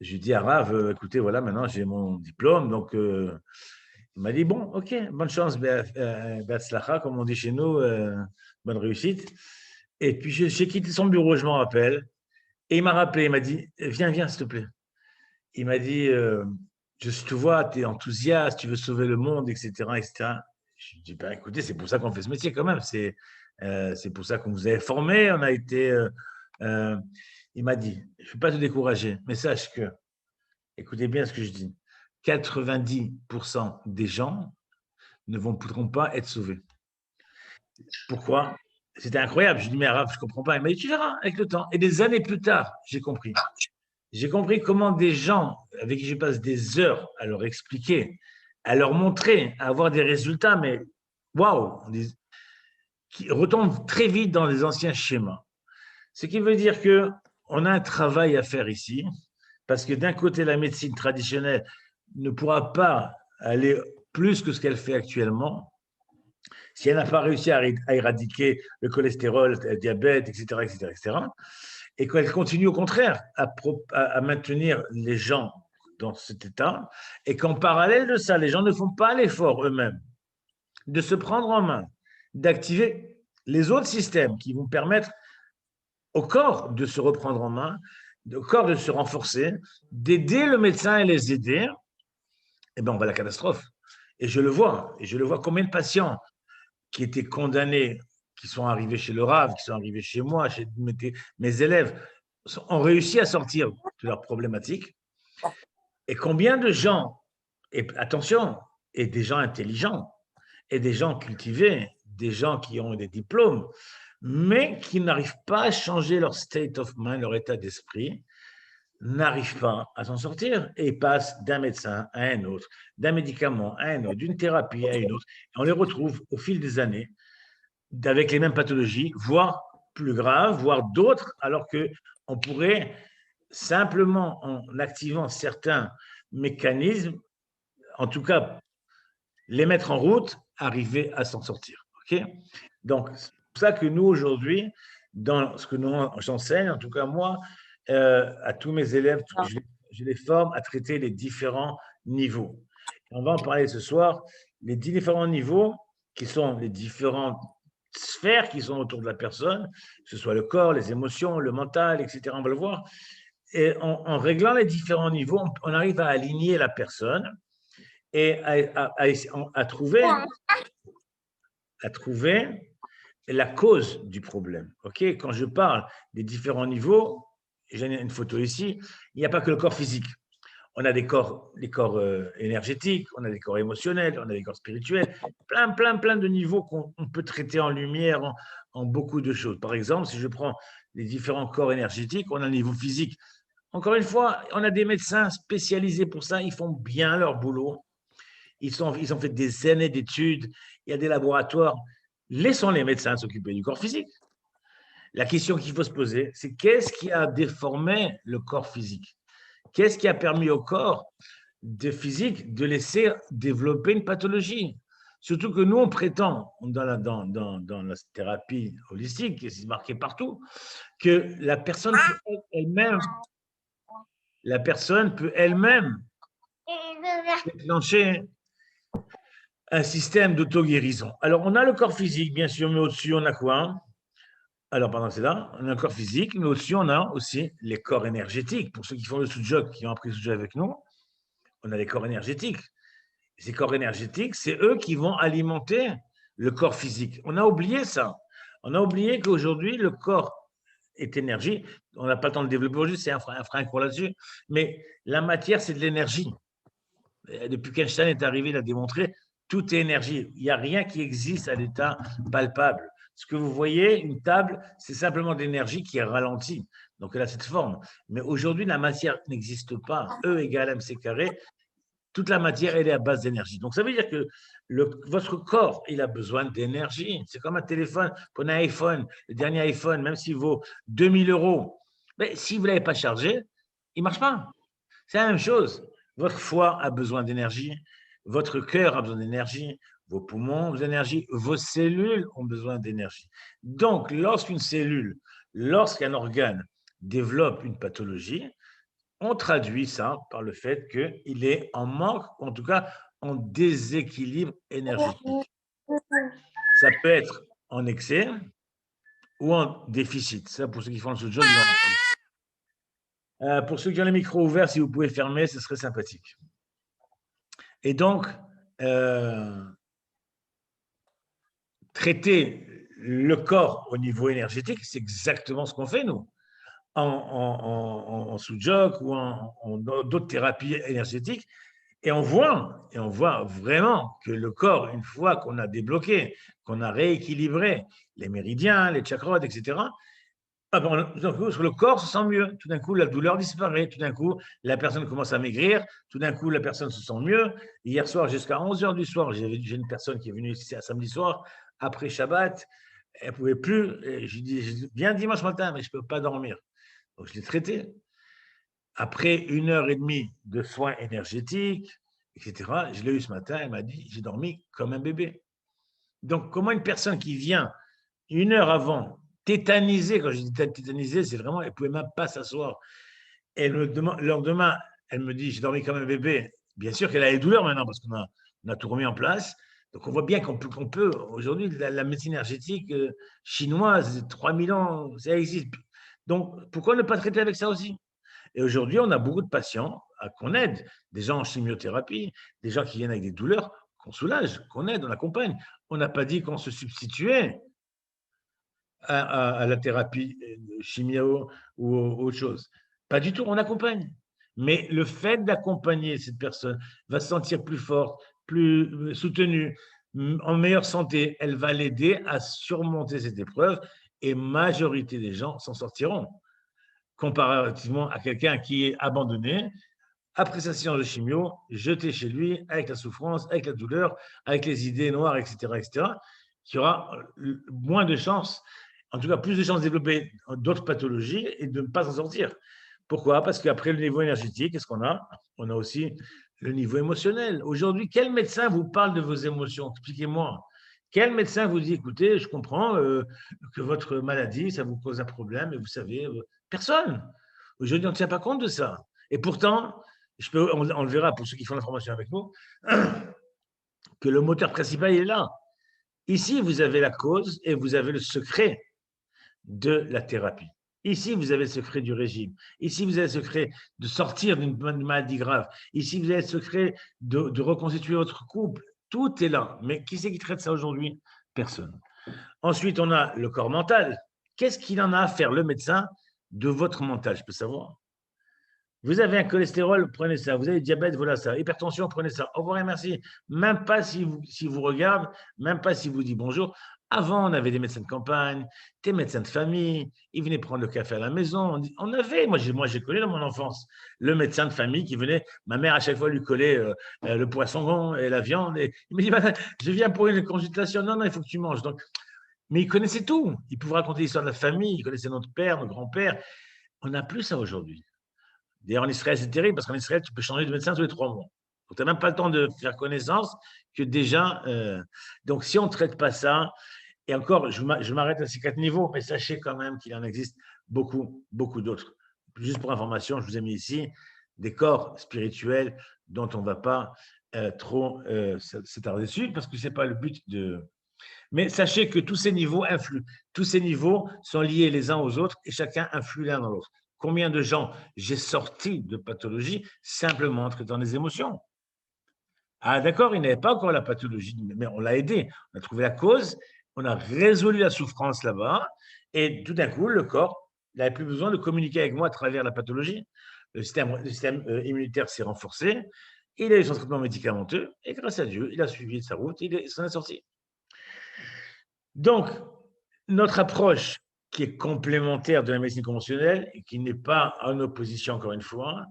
lui dis à Rav, écoutez, voilà, maintenant j'ai mon diplôme, donc il m'a dit, bon, ok, bonne chance, Beatzlacha, comme on dit chez nous, bonne réussite. Et puis j'ai quitté son bureau, je m'en rappelle, et il m'a rappelé, il m'a dit, viens, s'il te plaît. Il m'a dit, je te vois, tu es enthousiaste, tu veux sauver le monde, etc. etc. Je lui dis, ben, écoutez, c'est pour ça qu'on fait ce métier quand même, c'est pour ça qu'on vous a formé, on a été… il m'a dit, je ne vais pas te décourager, mais sache que, écoutez bien ce que je dis, 90% des gens ne pourront pas être sauvés. Pourquoi? C'était incroyable. Je lui dis, mais Arabe, je ne comprends pas. Il m'a dit, tu verras avec le temps. Et des années plus tard, j'ai compris. J'ai compris comment des gens avec qui je passe des heures à leur expliquer, à leur montrer, à avoir des résultats, mais waouh, qui retombent très vite dans les anciens schémas. Ce qui veut dire qu'on a un travail à faire ici, parce que d'un côté, la médecine traditionnelle ne pourra pas aller plus que ce qu'elle fait actuellement, si elle n'a pas réussi à éradiquer le cholestérol, le diabète, etc., etc., etc., et qu'elle continue au contraire à maintenir les gens dans cet état, et qu'en parallèle de ça, les gens ne font pas l'effort eux-mêmes de se prendre en main, d'activer les autres systèmes qui vont permettre au corps de se reprendre en main, au corps de se renforcer, d'aider le médecin et les aider, eh bien, on va à la catastrophe. Et je le vois combien de patients qui étaient condamnés, qui sont arrivés chez le Rav, qui sont arrivés chez moi, chez mes élèves, ont réussi à sortir de leurs problématiques. Et combien de gens, et attention, et des gens intelligents, et des gens cultivés, des gens qui ont des diplômes, mais qui n'arrivent pas à changer leur state of mind, leur état d'esprit, n'arrivent pas à s'en sortir et passent d'un médecin à un autre, d'un médicament à un autre, d'une thérapie à une autre. Et on les retrouve au fil des années avec les mêmes pathologies, voire plus graves, voire d'autres, alors qu'on pourrait simplement, en activant certains mécanismes, en tout cas, les mettre en route, arriver à s'en sortir. Okay? Donc, c'est pour ça que nous, aujourd'hui, dans ce que j'enseigne, en tout cas moi, à tous mes élèves, je les forme à traiter les différents niveaux. On va en parler ce soir, les différents niveaux qui sont les différentes sphères qui sont autour de la personne, que ce soit le corps, les émotions, le mental, etc. On va le voir. Et en réglant les différents niveaux, on arrive à aligner la personne et à trouver la cause du problème. Okay, quand je parle des différents niveaux, j'ai une photo ici, il n'y a pas que le corps physique. On a des corps énergétiques, on a des corps émotionnels, on a des corps spirituels, plein de niveaux qu'on peut traiter en lumière, en beaucoup de choses. Par exemple, si je prends les différents corps énergétiques, on a un niveau physique. Encore une fois, on a des médecins spécialisés pour ça, ils font bien leur boulot. Ils ont fait des années d'études, il y a des laboratoires. Laissons les médecins s'occuper du corps physique. La question qu'il faut se poser, c'est qu'est-ce qui a déformé le corps physique? Qu'est-ce qui a permis au corps de physique de laisser développer une pathologie? Surtout que nous, on prétend, dans la thérapie holistique, qui est marqué partout, que la personne peut elle-même déclencher un système d'auto-guérison. Alors, on a le corps physique, bien sûr, mais au-dessus, on a quoi? Alors, pardon, c'est là, on a un corps physique, mais au-dessus, on a aussi les corps énergétiques. Pour ceux qui font le sous-jog, qui ont appris le sous-jog avec nous, on a les corps énergétiques. Ces corps énergétiques, c'est eux qui vont alimenter le corps physique. On a oublié ça. On a oublié qu'aujourd'hui, le corps est énergie. On n'a pas le temps de développer aujourd'hui, c'est un frein court là-dessus. Mais la matière, c'est de l'énergie. Depuis qu'Einstein est arrivé, il a démontré tout est énergie. Il n'y a rien qui existe à l'état palpable. Ce que vous voyez, une table, c'est simplement de l'énergie qui est ralentie. Donc, elle a cette forme. Mais aujourd'hui, la matière n'existe pas. E égale mc carré. Toute la matière, elle est à base d'énergie. Donc, ça veut dire que votre corps, il a besoin d'énergie. C'est comme un téléphone. Prenez un iPhone, le dernier iPhone, même s'il vaut 2000 €, mais si vous ne l'avez pas chargé, il ne marche pas. C'est la même chose. Votre foie a besoin d'énergie, votre cœur a besoin d'énergie, vos poumons ont besoin d'énergie, vos cellules ont besoin d'énergie. Donc, lorsqu'un organe développe une pathologie, on traduit ça par le fait qu'il est en manque, en tout cas en déséquilibre énergétique. Ça peut être en excès ou en déficit. Ça, pour ceux qui font le sous-job, pour ceux qui ont les micros ouverts, si vous pouvez fermer, ce serait sympathique. Et donc, traiter le corps au niveau énergétique, c'est exactement ce qu'on fait, nous, en sous-jog ou en d'autres thérapies énergétiques. Et on voit vraiment que le corps, une fois qu'on a débloqué, qu'on a rééquilibré les méridiens, les chakras, etc., tout d'un coup, le corps se sent mieux. Tout d'un coup, la douleur disparaît. Tout d'un coup, la personne commence à maigrir. Tout d'un coup, la personne se sent mieux. Hier soir, jusqu'à 11h du soir, j'ai une personne qui est venue ici à samedi soir, après Shabbat. Elle ne pouvait plus. Je lui dis, viens dimanche matin, mais je ne peux pas dormir. Donc, je l'ai traité. Après 1h30 de soins énergétiques, etc., je l'ai eu ce matin. Elle m'a dit, j'ai dormi comme un bébé. Donc, comment une personne qui vient 1 heure avant, tétanisée, quand je dis tétanisée, c'est vraiment, elle ne pouvait même pas s'asseoir. Et le lendemain, elle me dit, j'ai dormi comme un bébé. Bien sûr qu'elle a les douleurs maintenant, parce qu'on a tout remis en place. Donc, on voit bien qu'on peut aujourd'hui, la médecine énergétique chinoise, 3000 ans, ça existe. Donc, pourquoi ne pas traiter avec ça aussi? Et aujourd'hui, on a beaucoup de patients qu'on aide, des gens en chimiothérapie, des gens qui viennent avec des douleurs, qu'on soulage, qu'on aide, on accompagne. On n'a pas dit qu'on se substituait à la thérapie chimio ou autre chose. Pas du tout, on accompagne. Mais le fait d'accompagner cette personne va se sentir plus forte, plus soutenue, en meilleure santé. Elle va l'aider à surmonter cette épreuve et majorité des gens s'en sortiront. Comparativement à quelqu'un qui est abandonné, après sa séance de chimio, jeté chez lui avec la souffrance, avec la douleur, avec les idées noires, etc., qui aura moins de chances, en tout cas plus de chances de développer d'autres pathologies et de ne pas s'en sortir. Pourquoi? Parce qu'après le niveau énergétique, qu'est-ce qu'on a? On a aussi le niveau émotionnel. Aujourd'hui, quel médecin vous parle de vos émotions? Expliquez-moi. Quel médecin vous dit, écoutez, je comprends que votre maladie, ça vous pose un problème, et vous savez, personne. Aujourd'hui, on ne tient pas compte de ça. Et pourtant, on le verra pour ceux qui font la formation avec nous, que le moteur principal est là. Ici, vous avez la cause et vous avez le secret de la thérapie. Ici, vous avez le secret du régime. Ici, vous avez le secret de sortir d'une maladie grave. Ici, vous avez le secret de reconstituer votre couple. Tout est là. Mais qui c'est qui traite ça aujourd'hui? Personne. Ensuite, on a le corps mental. Qu'est-ce qu'il en a à faire, le médecin, de votre mental? Je peux savoir. Vous avez un cholestérol, prenez ça. Vous avez diabète, voilà ça. Hypertension, prenez ça. Au revoir et merci. Même pas si vous regarde, même pas si vous dit bonjour. Avant, on avait des médecins de campagne, des médecins de famille. Ils venaient prendre le café à la maison. On avait, moi j'ai connu dans mon enfance, le médecin de famille qui venait. Ma mère, à chaque fois, lui collait le poisson et la viande. Et il me dit, je viens pour une consultation. Non, il faut que tu manges. Donc, mais il connaissait tout. Il pouvait raconter l'histoire de la famille. Il connaissait notre père, notre grand-père. On n'a plus ça aujourd'hui. D'ailleurs, en Israël, c'est terrible parce qu'en Israël, tu peux changer de médecin tous les 3 mois. Donc, tu n'as même pas le temps de faire connaissance que déjà. Donc, si on ne traite pas ça, et encore, je m'arrête à ces 4 niveaux, mais sachez quand même qu'il en existe beaucoup, beaucoup d'autres. Juste pour information, je vous ai mis ici des corps spirituels dont on ne va pas trop s'attarder dessus parce que ce n'est pas le but de. Mais sachez que tous ces niveaux influent. Tous ces niveaux sont liés les uns aux autres et chacun influe l'un dans l'autre. Combien de gens j'ai sorti de pathologie simplement en traitant les émotions? Ah, d'accord, il n'avait pas encore la pathologie, mais on l'a aidé. On a trouvé la cause, on a résolu la souffrance là-bas, et tout d'un coup, le corps n'avait plus besoin de communiquer avec moi à travers la pathologie. Le système immunitaire s'est renforcé, il a eu son traitement médicamenteux, et grâce à Dieu, il a suivi sa route, il s'en est sorti. Donc, notre approche qui est complémentaire de la médecine conventionnelle et qui n'est pas en opposition, encore une fois,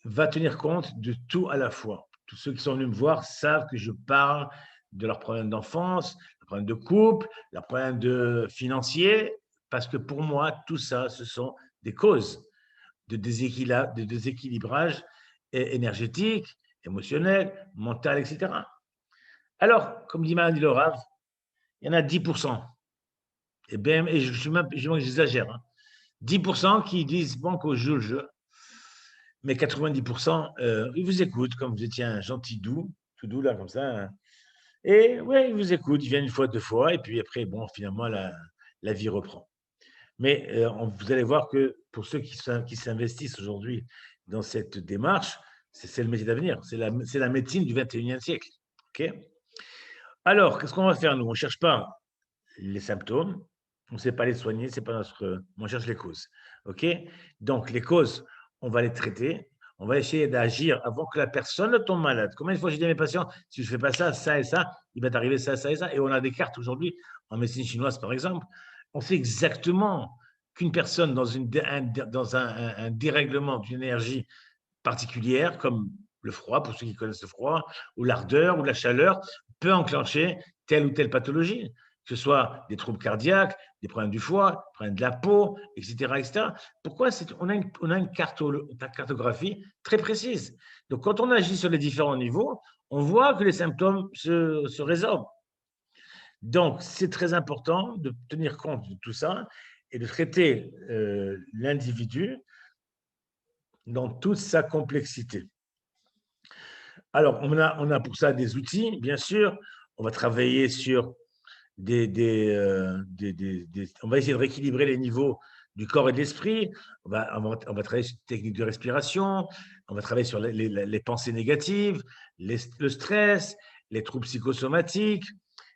va tenir compte de tout à la fois. Tous ceux qui sont venus me voir savent que je parle de leurs problèmes d'enfance, leurs problèmes de couple, leurs problèmes financiers, parce que pour moi, tout ça, ce sont des causes de déséquilibrage énergétique, émotionnel, mental, etc. Alors, comme dit Madame Laurave, il y en a 10%. Et j'exagère. 10% qui disent bon, qu'on joue le jeu, mais 90%, ils vous écoutent comme vous étiez un gentil doux, tout doux là, comme ça. Et ouais, ils vous écoutent, ils viennent une fois, 2 fois, et puis après, bon, finalement, la vie reprend. Mais vous allez voir que pour ceux qui s'investissent aujourd'hui dans cette démarche, c'est le métier d'avenir, c'est la médecine du 21e siècle. Okay. Alors, qu'est-ce qu'on va faire, nous? On ne cherche pas les symptômes, on ne sait pas les soigner, c'est pas on cherche les causes. OK? Donc, les causes, on va les traiter, on va essayer d'agir avant que la personne ne tombe malade. Combien de fois j'ai dit à mes patients, si je ne fais pas ça, ça et ça, il va t'arriver ça, ça et ça. Et on a des cartes aujourd'hui, en médecine chinoise par exemple, on sait exactement qu'une personne dans un dérèglement d'une énergie particulière, comme le froid, pour ceux qui connaissent le froid, ou l'ardeur, ou la chaleur, peut enclencher telle ou telle pathologie, que ce soit des troubles cardiaques, des problèmes du foie, des problèmes de la peau, etc. etc. Pourquoi on a une cartographie très précise. Donc, quand on agit sur les différents niveaux, on voit que les symptômes se résorbent. Donc, c'est très important de tenir compte de tout ça et de traiter l'individu dans toute sa complexité. Alors, on a pour ça des outils, bien sûr. On va travailler sur on va essayer de rééquilibrer les niveaux du corps et de l'esprit. On va travailler sur des techniques de respiration. On va travailler sur les pensées négatives, le stress, les troubles psychosomatiques,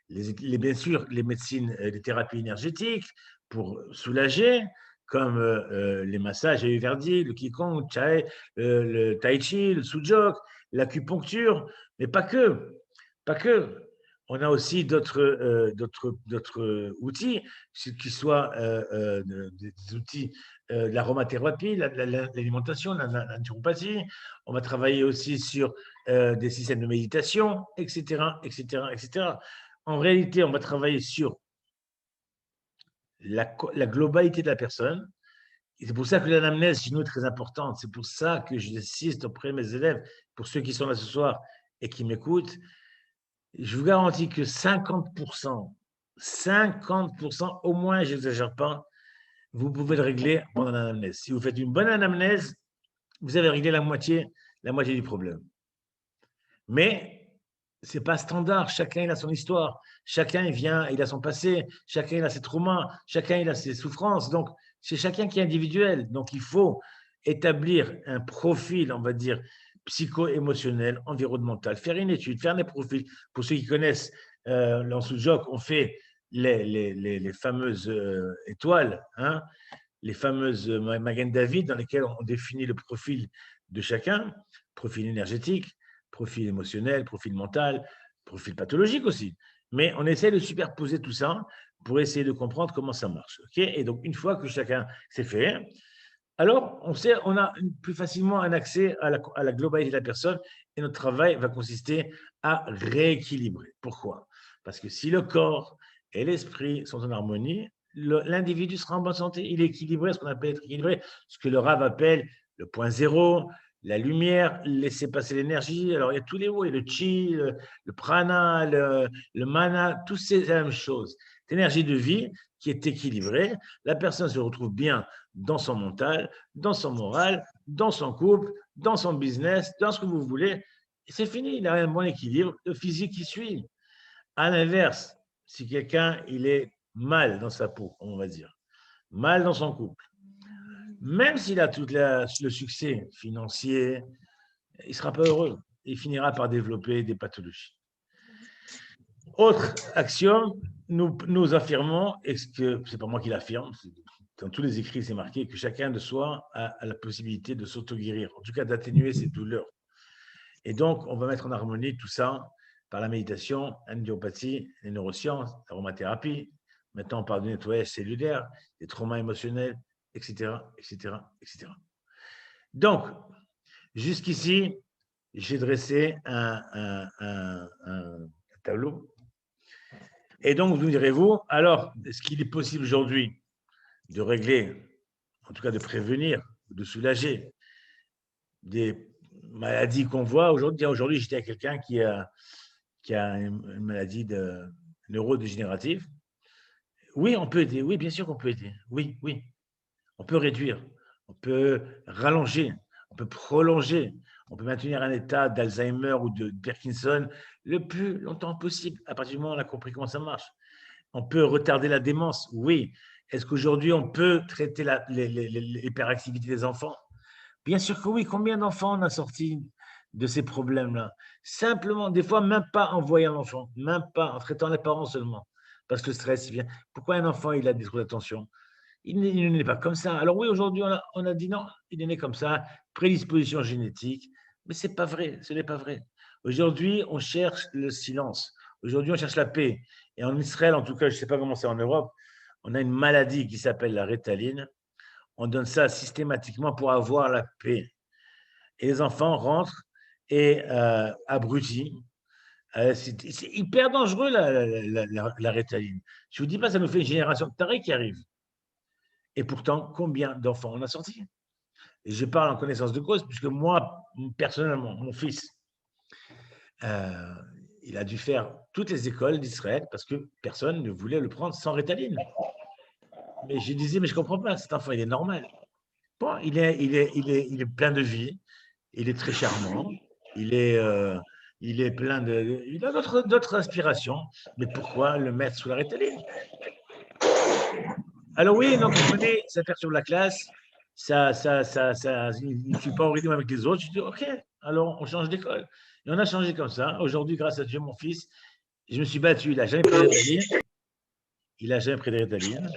bien sûr, les médecines, les thérapies énergétiques pour soulager, comme les massages à Verdi, le Qigong, le Tai Chi, le Sujok, l'acupuncture, mais pas que. Pas que. On a aussi d'autres outils, qui soient des outils de l'aromathérapie, l'alimentation, la naturopathie. On va travailler aussi sur des systèmes de méditation, etc., etc., etc. En réalité, on va travailler sur la globalité de la personne. Et c'est pour ça que l'anamnèse chez nous est très importante. C'est pour ça que j'insiste auprès de mes élèves, pour ceux qui sont là ce soir et qui m'écoutent. Je vous garantis que 50%, au moins, je n'exagère pas, vous pouvez le régler pendant l'anamnèse. Si vous faites une bonne anamnèse, vous avez réglé la moitié du problème. Mais ce n'est pas standard. Chacun il a son histoire. Chacun il a son passé. Chacun il a ses traumas. Chacun il a ses souffrances. Donc, c'est chacun qui est individuel. Donc, il faut établir un profil, on va dire, psycho-émotionnel, environnemental, faire une étude, faire des profils. Pour ceux qui connaissent, en sous-joc, on fait les fameuses étoiles, hein, les fameuses Magen David, dans lesquelles on définit le profil de chacun, profil énergétique, profil émotionnel, profil mental, profil pathologique aussi. Mais on essaie de superposer tout ça pour essayer de comprendre comment ça marche. Okay, et donc, une fois que chacun s'est fait, alors on a plus facilement un accès à la globalité de la personne et notre travail va consister à rééquilibrer. Pourquoi? Parce que si le corps et l'esprit sont en harmonie, l'individu sera en bonne santé, il est équilibré, ce qu'on appelle être équilibré, ce que le Rav appelle le point zéro, la lumière, laisser passer l'énergie. Alors, il y a tous les mots, il y a le chi, le prana, le mana, tous c'est la même chose. L'énergie de vie qui est équilibrée, la personne se retrouve bien dans son mental, dans son moral, dans son couple, dans son business, dans ce que vous voulez. Et c'est fini, il a un bon équilibre, le physique qui suit. À l'inverse, si quelqu'un il est mal dans sa peau, on va dire, mal dans son couple, même s'il a tout le succès financier, il ne sera pas heureux. Il finira par développer des pathologies. Autre axiome, nous affirmons, et ce n'est pas moi qui l'affirme, dans tous les écrits, c'est marqué que chacun de soi a la possibilité de s'auto-guérir, en tout cas d'atténuer ses douleurs. Et donc, on va mettre en harmonie tout ça par la méditation, l'andiopathie, les neurosciences, l'aromathérapie. Maintenant, on parle du nettoyage cellulaire, des traumas émotionnels, etc., etc., etc. Donc, jusqu'ici, j'ai dressé un tableau. Et donc, vous direz-vous, alors, est-ce qu'il est possible aujourd'hui de régler, en tout cas de prévenir, de soulager des maladies qu'on voit aujourd'hui? Aujourd'hui, j'étais avec quelqu'un qui a une maladie neurodégénérative. Oui, on peut aider. Oui, bien sûr qu'on peut aider. Oui, oui. On peut réduire, on peut rallonger, on peut prolonger, on peut maintenir un état d'Alzheimer ou de Parkinson le plus longtemps possible, à partir du moment où on a compris comment ça marche. On peut retarder la démence, oui. Est-ce qu'aujourd'hui, on peut traiter l'hyperactivité des enfants? Bien sûr que oui. Combien d'enfants on a sorti de ces problèmes-là? Simplement, des fois, même pas en voyant l'enfant, même pas en traitant les parents seulement, parce que le stress, il vient. Pourquoi un enfant, il a des troubles d'attention? Il n'est pas comme ça. Alors oui, aujourd'hui, on a dit non, il est né comme ça, prédisposition génétique, mais ce n'est pas vrai, ce n'est pas vrai. Aujourd'hui, on cherche le silence. Aujourd'hui, on cherche la paix. Et en Israël, en tout cas, je ne sais pas comment c'est en Europe, on a une maladie qui s'appelle la rétaline. On donne ça systématiquement pour avoir la paix. Et les enfants rentrent et abrutis. C'est hyper dangereux, la rétaline. Je ne vous dis pas, ça nous fait une génération de tarés qui arrive. Et pourtant, combien d'enfants on a sorti? Et je parle en connaissance de cause, puisque moi, personnellement, mon fils, il a dû faire toutes les écoles d'Israël parce que personne ne voulait le prendre sans rétaline. Mais je disais, mais je ne comprends pas, cet enfant, il est normal. Bon, il est plein de vie, il est très charmant, il est plein de... Il a d'autres aspirations, mais pourquoi le mettre sous la rétaline? Alors oui, donc vous venez, ça perturbe la classe, il ne suit pas au rythme avec les autres. Je dis, OK, alors on change d'école. Et on a changé comme ça. Aujourd'hui, grâce à Dieu, mon fils, je me suis battu, il n'a jamais pris de Rétaline. Il n'a jamais pris de Rétaline.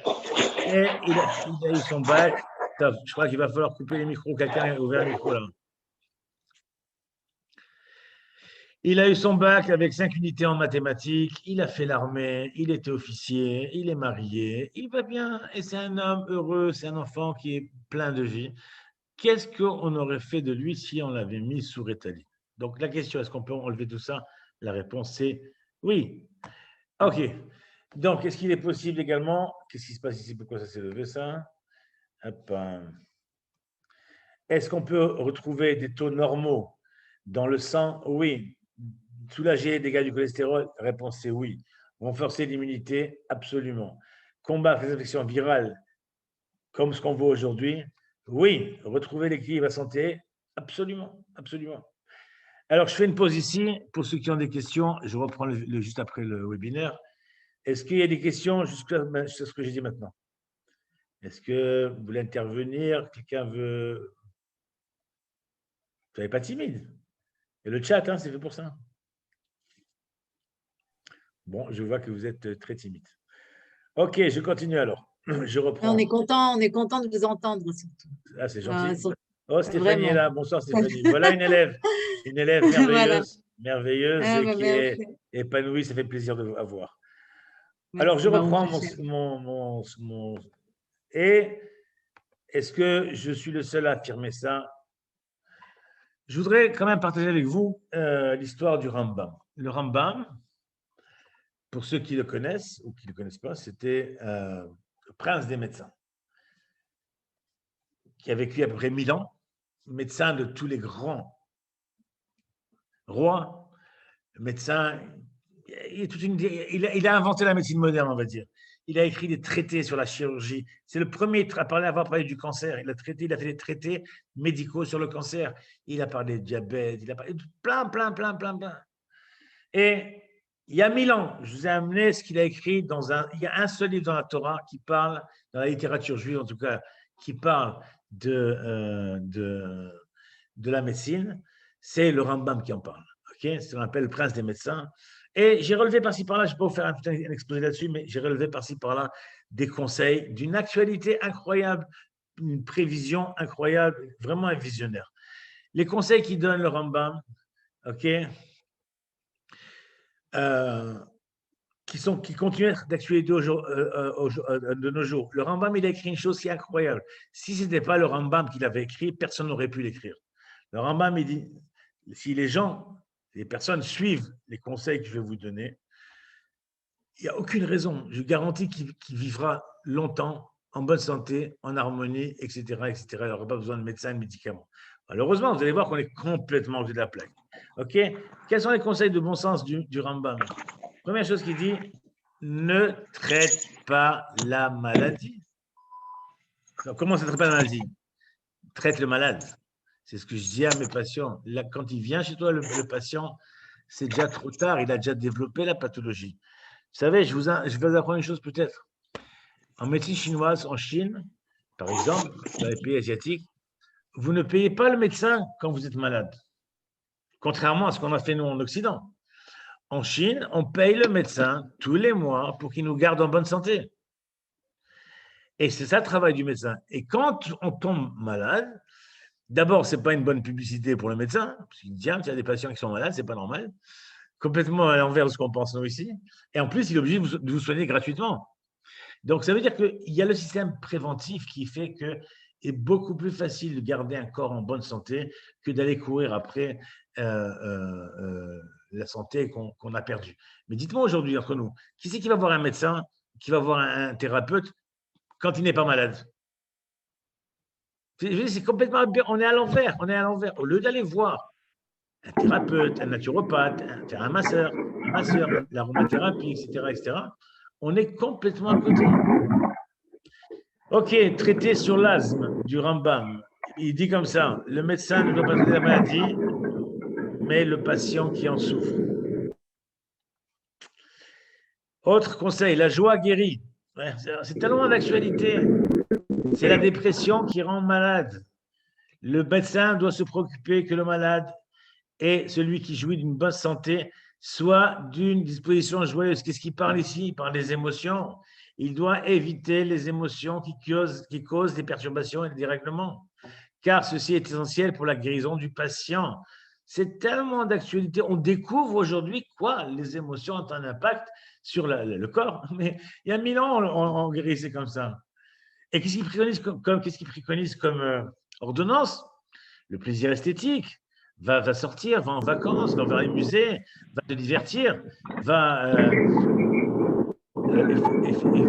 Et il a eu son bac. Je crois qu'il va falloir couper les micros. Quelqu'un a ouvert le micro là. Il a eu son bac avec 5 unités en mathématiques, il a fait l'armée, il était officier, il est marié, il va bien et c'est un homme heureux, c'est un enfant qui est plein de vie. Qu'est-ce qu'on aurait fait de lui si on l'avait mis sous Rétaline? Donc la question, est-ce qu'on peut enlever tout ça? La réponse c'est oui. OK. Donc, est-ce qu'il est possible également, qu'est-ce qui se passe ici? Pourquoi ça s'est levé ça? Hop. Est-ce qu'on peut retrouver des taux normaux dans le sang? Oui. Soulager les dégâts du cholestérol? Réponse c'est oui. Renforcer l'immunité? Absolument. Combattre les infections virales comme ce qu'on voit aujourd'hui? Oui. Retrouver l'équilibre à santé? Absolument. Absolument. Alors, je fais une pause ici. Pour ceux qui ont des questions, je reprends juste après le webinaire. Est-ce qu'il y a des questions jusqu'à ce que j'ai dit maintenant? Est-ce que vous voulez intervenir? Quelqu'un veut… Vous n'êtes pas timide. Et le chat, hein, c'est fait pour ça. Bon, je vois que vous êtes très timide. Ok, je continue alors. Je reprends. On est content de vous entendre surtout. Ah, c'est gentil. Oh, Stéphanie vraiment. est là. Bonsoir Stéphanie. Voilà une élève merveilleuse, Voilà. merveilleuse Ah, bah, qui merci. est épanouie. Ça fait plaisir de vous voir. Ouais, Alors, je bah, reprends on préfère. mon… Et est-ce que je suis le seul à affirmer ça? Je voudrais quand même partager avec vous l'histoire du Rambam. Le Rambam, pour ceux qui le connaissent ou qui ne le connaissent pas, c'était le prince des médecins, qui a vécu à peu près 1000 ans, médecin de tous les grands rois, médecin. Il a inventé la médecine moderne, on va dire. Il a écrit des traités sur la chirurgie. C'est le premier à avoir parlé du cancer. Il a fait des traités médicaux sur le cancer. Il a parlé de diabète, il a parlé de plein. Et il y a 1000 ans, je vous ai amené ce qu'il a écrit il y a un seul livre dans la Torah qui parle, dans la littérature juive en tout cas, qui parle de la médecine. C'est le Rambam qui en parle. C'est ce qu'on appelle le prince des médecins. Et j'ai relevé par-ci par-là, je ne vais pas vous faire un exposé là-dessus, mais j'ai relevé par-ci par-là des conseils d'une actualité incroyable, une prévision incroyable, vraiment un visionnaire. Les conseils qu'il donne le Rambam, qui continuent d'actualité de nos jours. Le Rambam, il a écrit une chose qui est incroyable. Si ce n'était pas le Rambam qui l'avait écrit, personne n'aurait pu l'écrire. Le Rambam, il dit, si les personnes suivent les conseils que je vais vous donner, il n'y a aucune raison. Je garantis qu'il vivra longtemps, en bonne santé, en harmonie, etc. Il n'aura pas besoin de médecins et de médicaments. Malheureusement, vous allez voir qu'on est complètement au-dessus de la plaque. Quels sont les conseils de bon sens du Rambam? Première chose qu'il dit, ne traite pas la maladie. Alors, comment ça ne traite pas la maladie? Traite le malade. C'est ce que je dis à mes patients. Là, quand il vient chez toi, le patient, c'est déjà trop tard. Il a déjà développé la pathologie. Vous savez, je vais vous apprendre une chose peut-être. En médecine chinoise, en Chine, par exemple, dans les pays asiatiques, vous ne payez pas le médecin quand vous êtes malade. Contrairement à ce qu'on a fait nous en Occident. En Chine, on paye le médecin tous les mois pour qu'il nous garde en bonne santé. Et c'est ça le travail du médecin. Et quand on tombe malade, d'abord, ce n'est pas une bonne publicité pour le médecin, parce qu'il dit, tiens, il y a des patients qui sont malades, ce n'est pas normal. Complètement à l'envers de ce qu'on pense nous ici. Et en plus, il est obligé de vous soigner gratuitement. Donc, ça veut dire qu'il y a le système préventif qui fait que c'est beaucoup plus facile de garder un corps en bonne santé que d'aller courir après la santé qu'on a perdue. Mais dites-moi aujourd'hui, entre nous, qui c'est qui va voir un médecin, qui va voir un thérapeute quand il n'est pas malade? C'est complètement… On est à l'envers. Au lieu d'aller voir un thérapeute, un naturopathe, un masseur, l'aromathérapie, etc., on est complètement à côté. Ok, traité sur l'asthme du Rambam. Il dit comme ça, le médecin ne doit pas traiter la maladie, mais le patient qui en souffre. Autre conseil, la joie guérit. C'est tellement d'actualité. C'est la dépression qui rend malade. Le médecin doit se préoccuper que le malade et celui qui jouit d'une bonne santé soit d'une disposition joyeuse. Qu'est-ce qu'il parle ici? Il parle des émotions. Il doit éviter les émotions qui causent des perturbations et des dérèglements, car ceci est essentiel pour la guérison du patient. C'est tellement d'actualité. On découvre aujourd'hui quoi? Les émotions ont un impact sur le corps. Mais il y a 1000 ans, on guérissait comme ça. Et qu'est-ce qu'il préconise comme ordonnance? Le plaisir esthétique. Va sortir, va en vacances, va vers les musées, va te divertir, il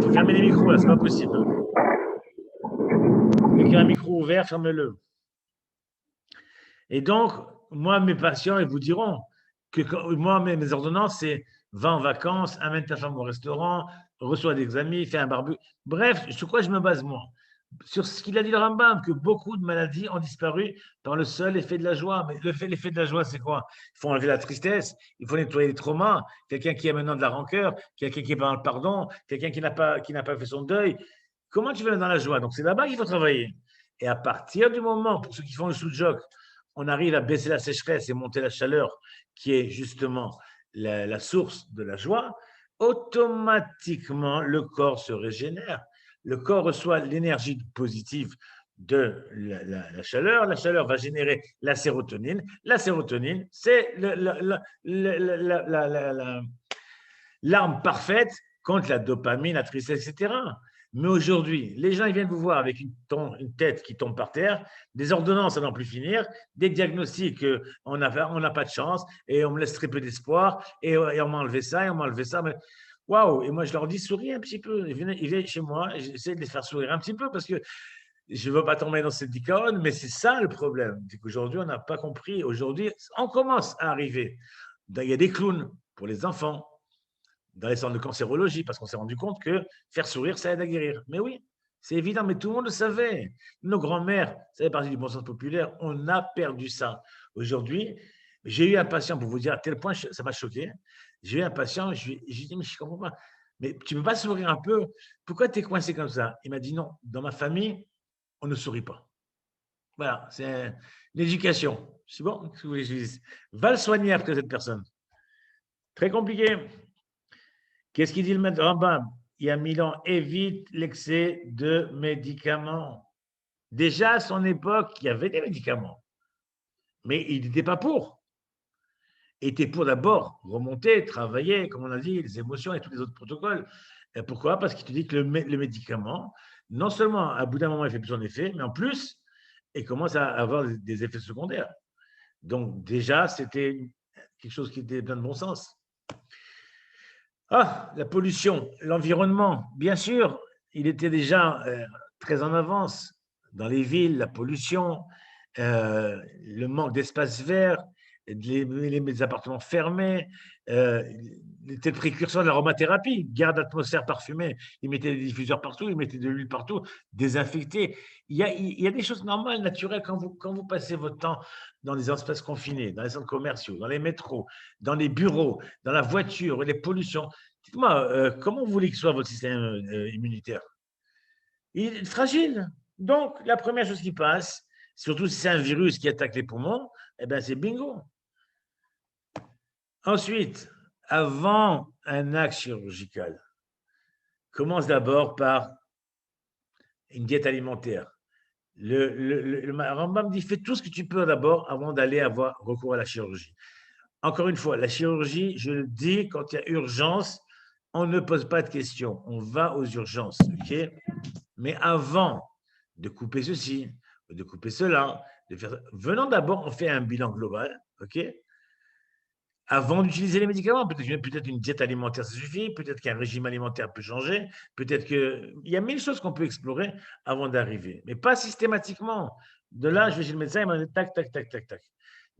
faut fermer les micros, là, c'est pas possible. Quelqu'un a un micro ouvert, ferme-le. Et donc, moi, mes patients, ils vous diront que moi, mes ordonnances, c'est va en vacances, amène ta femme au restaurant, reçois des amis, fais un barbecue. Bref, sur quoi je me base, moi? Sur ce qu'il a dit le Rambam, que beaucoup de maladies ont disparu dans le seul effet de la joie. Mais l'effet de la joie, c'est quoi? Il faut enlever la tristesse, il faut nettoyer les traumas. Quelqu'un qui a maintenant de la rancœur, quelqu'un qui est pas dans le pardon, quelqu'un qui n'a pas fait son deuil. Comment tu vas dans la joie? Donc, c'est là-bas qu'il faut travailler. Et à partir du moment, pour ceux qui font le sous-joc, on arrive à baisser la sécheresse et monter la chaleur, qui est justement la source de la joie, automatiquement, le corps se régénère. Le corps reçoit l'énergie positive de la chaleur. La chaleur va générer la sérotonine. La sérotonine, c'est l'arme parfaite contre la dopamine, la tristesse, etc. Mais aujourd'hui, les gens ils viennent vous voir avec une tête qui tombe par terre, des ordonnances à n'en plus finir, des diagnostics, on n'a pas de chance et on me laisse très peu d'espoir et on m'a enlevé ça et on m'a enlevé ça. Waouh! Et moi, je leur dis, souriez un petit peu. Ils viennent chez moi, j'essaie de les faire sourire un petit peu parce que je ne veux pas tomber dans cette dicaone, mais c'est ça le problème. C'est qu'aujourd'hui, on n'a pas compris. Aujourd'hui, on commence à arriver. Il y a des clowns pour les enfants dans les centres de cancérologie, parce qu'on s'est rendu compte que faire sourire, ça aide à guérir. Mais oui, c'est évident, mais tout le monde le savait. Nos grands-mères, ça fait partie du bon sens populaire, on a perdu ça. Aujourd'hui, j'ai eu un patient, pour vous dire à tel point, ça m'a choqué, j'ai eu un patient, je lui ai dit, mais je ne comprends pas, mais tu ne peux pas sourire un peu? Pourquoi tu es coincé comme ça? Il m'a dit, non, dans ma famille, on ne sourit pas. Voilà, c'est l'éducation. C'est bon, qu'est-ce que vous voulez que je dise? Va le soigner après cette personne. Très compliqué. Qu'est-ce qu'il dit le maître Rambam? Il y a 1000 ans, évite l'excès de médicaments. Déjà à son époque, il y avait des médicaments, mais il n'était pas pour. Il était pour d'abord remonter, travailler, comme on a dit, les émotions et tous les autres protocoles. Et pourquoi? Parce qu'il te dit que le médicament, non seulement à bout d'un moment, il fait plus son effet, mais en plus, il commence à avoir des effets secondaires. Donc déjà, c'était quelque chose qui était plein de bon sens. Ah, la pollution, l'environnement, bien sûr, il était déjà très en avance dans les villes, la pollution, le manque d'espace vert, les appartements fermés, il était le précurseur de l'aromathérapie, garde d'atmosphère parfumée, ils mettaient des diffuseurs partout, ils mettaient de l'huile partout, désinfectés. Il y a des choses normales, naturelles, quand vous passez votre temps dans les espaces confinés, dans les centres commerciaux, dans les métros, dans les bureaux, dans la voiture, les pollutions. Dites-moi, comment vous voulez que soit votre système immunitaire? Il est fragile. Donc, la première chose qui passe, surtout si c'est un virus qui attaque les poumons, eh ben, c'est bingo. Ensuite, avant un acte chirurgical, commence d'abord par une diète alimentaire. Le Rambam dit, fais tout ce que tu peux d'abord avant d'aller avoir recours à la chirurgie. Encore une fois, la chirurgie, je le dis, quand il y a urgence, on ne pose pas de questions, on va aux urgences, ok? Mais avant de couper ceci, de couper cela, venons d'abord, on fait un bilan global, ok? Avant d'utiliser les médicaments, peut-être une diète alimentaire, ça suffit, peut-être qu'un régime alimentaire peut changer, peut-être qu'il y a mille choses qu'on peut explorer avant d'arriver, mais pas systématiquement. De là, je vais chez le médecin, il m'a dit tac, tac, tac, tac, tac.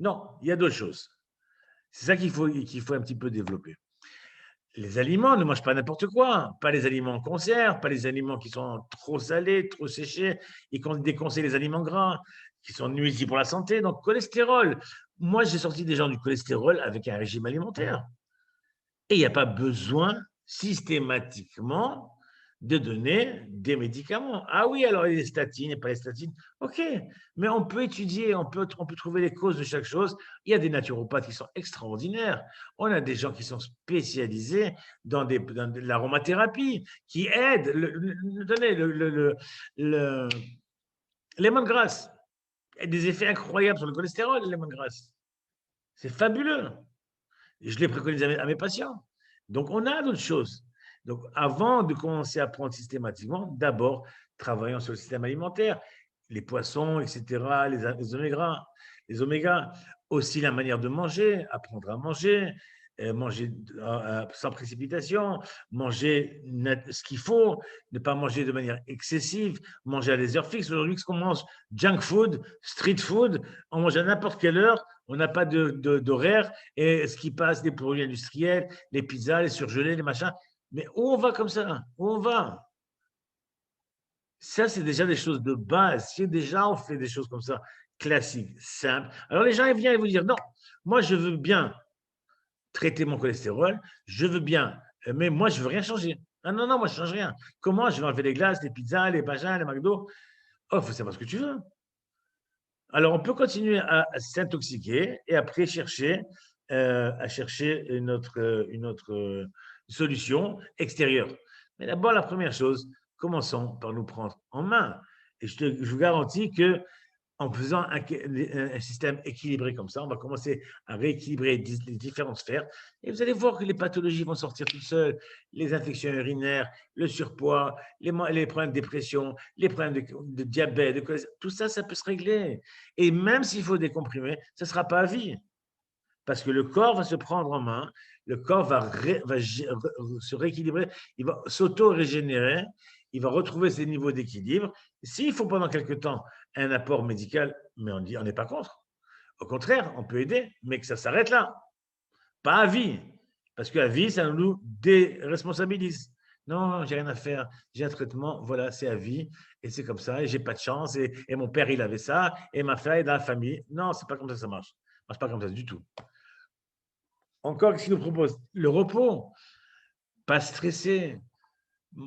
Non, il y a d'autres choses. C'est ça qu'il faut un petit peu développer. Les aliments, ne mange pas n'importe quoi, pas les aliments en conserve, pas les aliments qui sont trop salés, trop séchés, et qu'on déconseille les aliments gras, qui sont nuisibles pour la santé. Donc, cholestérol. Moi, j'ai sorti des gens du cholestérol avec un régime alimentaire. Et il n'y a pas besoin systématiquement de donner des médicaments. Ah oui, alors les statines et pas les statines, ok, mais on peut étudier, on peut trouver les causes de chaque chose. Il y a des naturopathes qui sont extraordinaires. On a des gens qui sont spécialisés dans de l'aromathérapie, qui aident. Tenez, le lemongrass a des effets incroyables sur le cholestérol, le lemongrass. C'est fabuleux. Je l'ai préconisé à mes patients. Donc, on a d'autres choses. Donc, avant de commencer à prendre systématiquement, d'abord, travaillons sur le système alimentaire, les poissons, etc., les omégas, aussi la manière de manger, apprendre à manger, manger sans précipitation, manger ce qu'il faut, ne pas manger de manière excessive, manger à des heures fixes. Aujourd'hui, ce qu'on mange, junk food, street food, on mange à n'importe quelle heure, on n'a pas d'horaire, et ce qui passe, des produits industriels, les pizzas, les surgelés, les machins. Mais où on va comme ça? Où on va? Ça, c'est déjà des choses de base. Si déjà on fait des choses comme ça, classiques, simples. Alors les gens, ils viennent vous dire, non, moi, je veux bien traiter mon cholestérol, je veux bien, mais moi, je ne veux rien changer. Ah non, non, moi, je ne change rien. Comment je vais enlever les glaces, les pizzas, les machins, les McDo? Oh, il faut savoir ce que tu veux. Alors, on peut continuer à s'intoxiquer et après à chercher une autre solution extérieure. Mais d'abord, la première chose, commençons par nous prendre en main. Et je vous garantis que en faisant un système équilibré comme ça, on va commencer à rééquilibrer les différentes sphères et vous allez voir que les pathologies vont sortir toutes seules, les infections urinaires, le surpoids, les problèmes de dépression, les problèmes de diabète, de cholestérol, tout ça, ça peut se régler. Et même s'il faut décomprimer, ça ne sera pas à vie parce que le corps va se prendre en main, le corps va se rééquilibrer, il va s'auto-régénérer, il va retrouver ses niveaux d'équilibre. S'il faut pendant quelque temps un apport médical, mais on n'est pas contre. Au contraire, on peut aider, mais que ça s'arrête là. Pas à vie. Parce qu'à vie, ça nous déresponsabilise. Non, j'ai rien à faire. J'ai un traitement, voilà, c'est à vie. Et c'est comme ça. Et j'ai pas de chance. Et mon père, il avait ça. Et ma fille, dans la famille. Non, c'est pas comme ça marche. Ça marche pas comme ça du tout. Encore, qu'est-ce qu'il nous propose? Le repos. Pas stresser.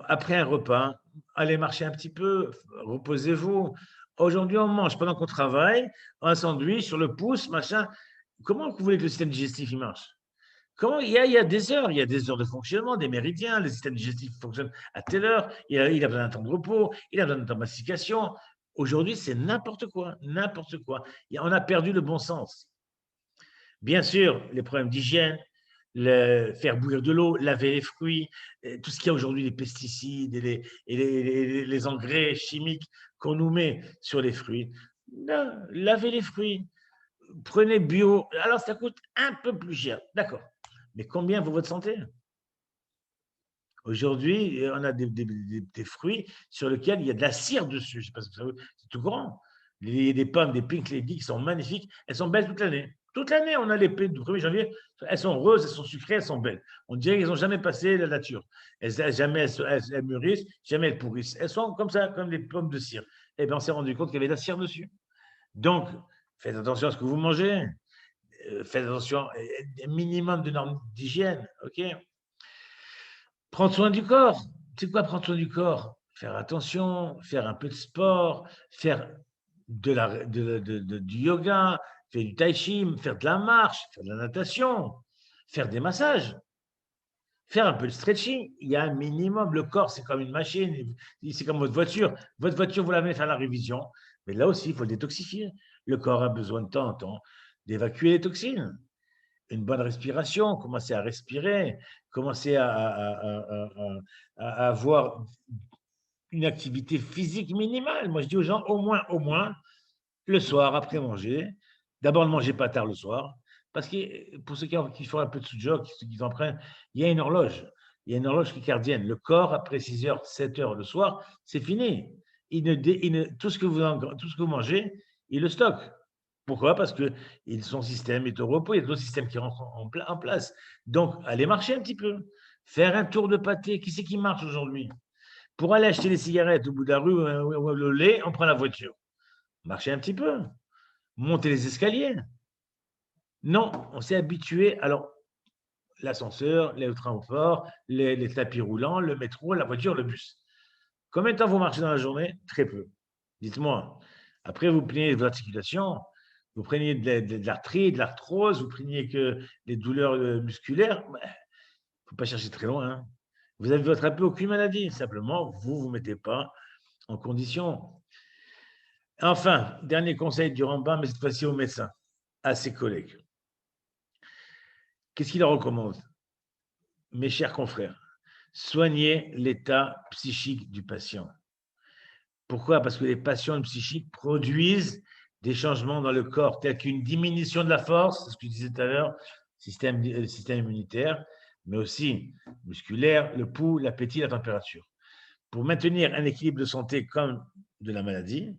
Après un repas, allez marcher un petit peu, reposez-vous. Aujourd'hui, on mange pendant qu'on travaille, un sandwich sur le pouce, machin. Comment vous voulez que le système digestif il marche? Comment, il y a des heures, il y a des heures de fonctionnement, des méridiens, le système digestif fonctionne à telle heure, il a besoin d'un temps de repos, il a besoin d'un temps de mastication. Aujourd'hui, c'est n'importe quoi, n'importe quoi. On a perdu le bon sens. Bien sûr, les problèmes d'hygiène, faire bouillir de l'eau, laver les fruits, tout ce qu'il y a aujourd'hui, les pesticides et les engrais chimiques qu'on nous met sur les fruits. Non, lavez les fruits, prenez bio. Alors, ça coûte un peu plus cher, d'accord. Mais combien vaut votre santé? Aujourd'hui, on a des fruits sur lesquels il y a de la cire dessus. Je sais pas si vous savez, c'est tout grand. Des pommes, des Pink Lady qui sont magnifiques. Elles sont belles toute l'année. Toute l'année, on a les du 1er janvier. Elles sont roses, elles sont sucrées, elles sont belles. On dirait qu'elles n'ont jamais passé la nature. Jamais elles mûrissent, jamais elles pourrissent. Elles sont comme ça, comme les pommes de cire. Eh bien, on s'est rendu compte qu'il y avait de la cire dessus. Donc, faites attention à ce que vous mangez. Faites attention, un minimum de normes d'hygiène. OK? Prendre soin du corps. C'est quoi prendre soin du corps? Faire attention, faire un peu de sport, faire du yoga, faire du tai chi, faire de la marche, faire de la natation, faire des massages, faire un peu de stretching. Il y a un minimum. Le corps, c'est comme une machine. C'est comme votre voiture. Votre voiture, vous l'avez faire la révision. Mais là aussi, il faut le détoxifier. Le corps a besoin de temps en temps d'évacuer les toxines. Une bonne respiration, commencer à respirer, commencer à avoir une activité physique minimale. Moi, je dis aux gens, au moins, le soir, après manger, d'abord ne mangez pas tard le soir, parce que pour ceux qui font un peu de sous-jog, ceux qui en prennent, il y a une horloge. Il y a une horloge cardienne. Le corps, après 6 heures, 7 heures le soir, c'est fini. Tout ce que vous mangez, il le stocke. Pourquoi? Parce que son système est au repos, il y a d'autres systèmes qui rentrent en place. Donc, allez marcher un petit peu, faire un tour de pâté. Qui c'est qui marche aujourd'hui? Pour aller acheter les cigarettes au bout de la rue ou le lait, on prend la voiture. Marchez un petit peu, montez les escaliers. Non, on s'est habitué. Alors, l'ascenseur, les transports, les tapis roulants, le métro, la voiture, le bus. Combien de temps vous marchez dans la journée? Très peu. Dites-moi. Après, vous plaignez vos articulations, vous preniez de l'arthrite, de l'arthrose, vous preniez que des douleurs musculaires. Il ne faut pas chercher très loin. Hein. Vous avez attrapé aucune maladie. Simplement, vous ne vous mettez pas en condition. Enfin, dernier conseil du Rambam, mais cette fois-ci au médecin, à ses collègues. Qu'est-ce qu'il leur recommande? Mes chers confrères, soignez l'état psychique du patient. Pourquoi? Parce que les patients psychiques produisent des changements dans le corps, tels qu'une diminution de la force, ce que je disais tout à l'heure, système immunitaire, mais aussi musculaire, le pouls, l'appétit, la température. Pour maintenir un équilibre de santé comme de la maladie,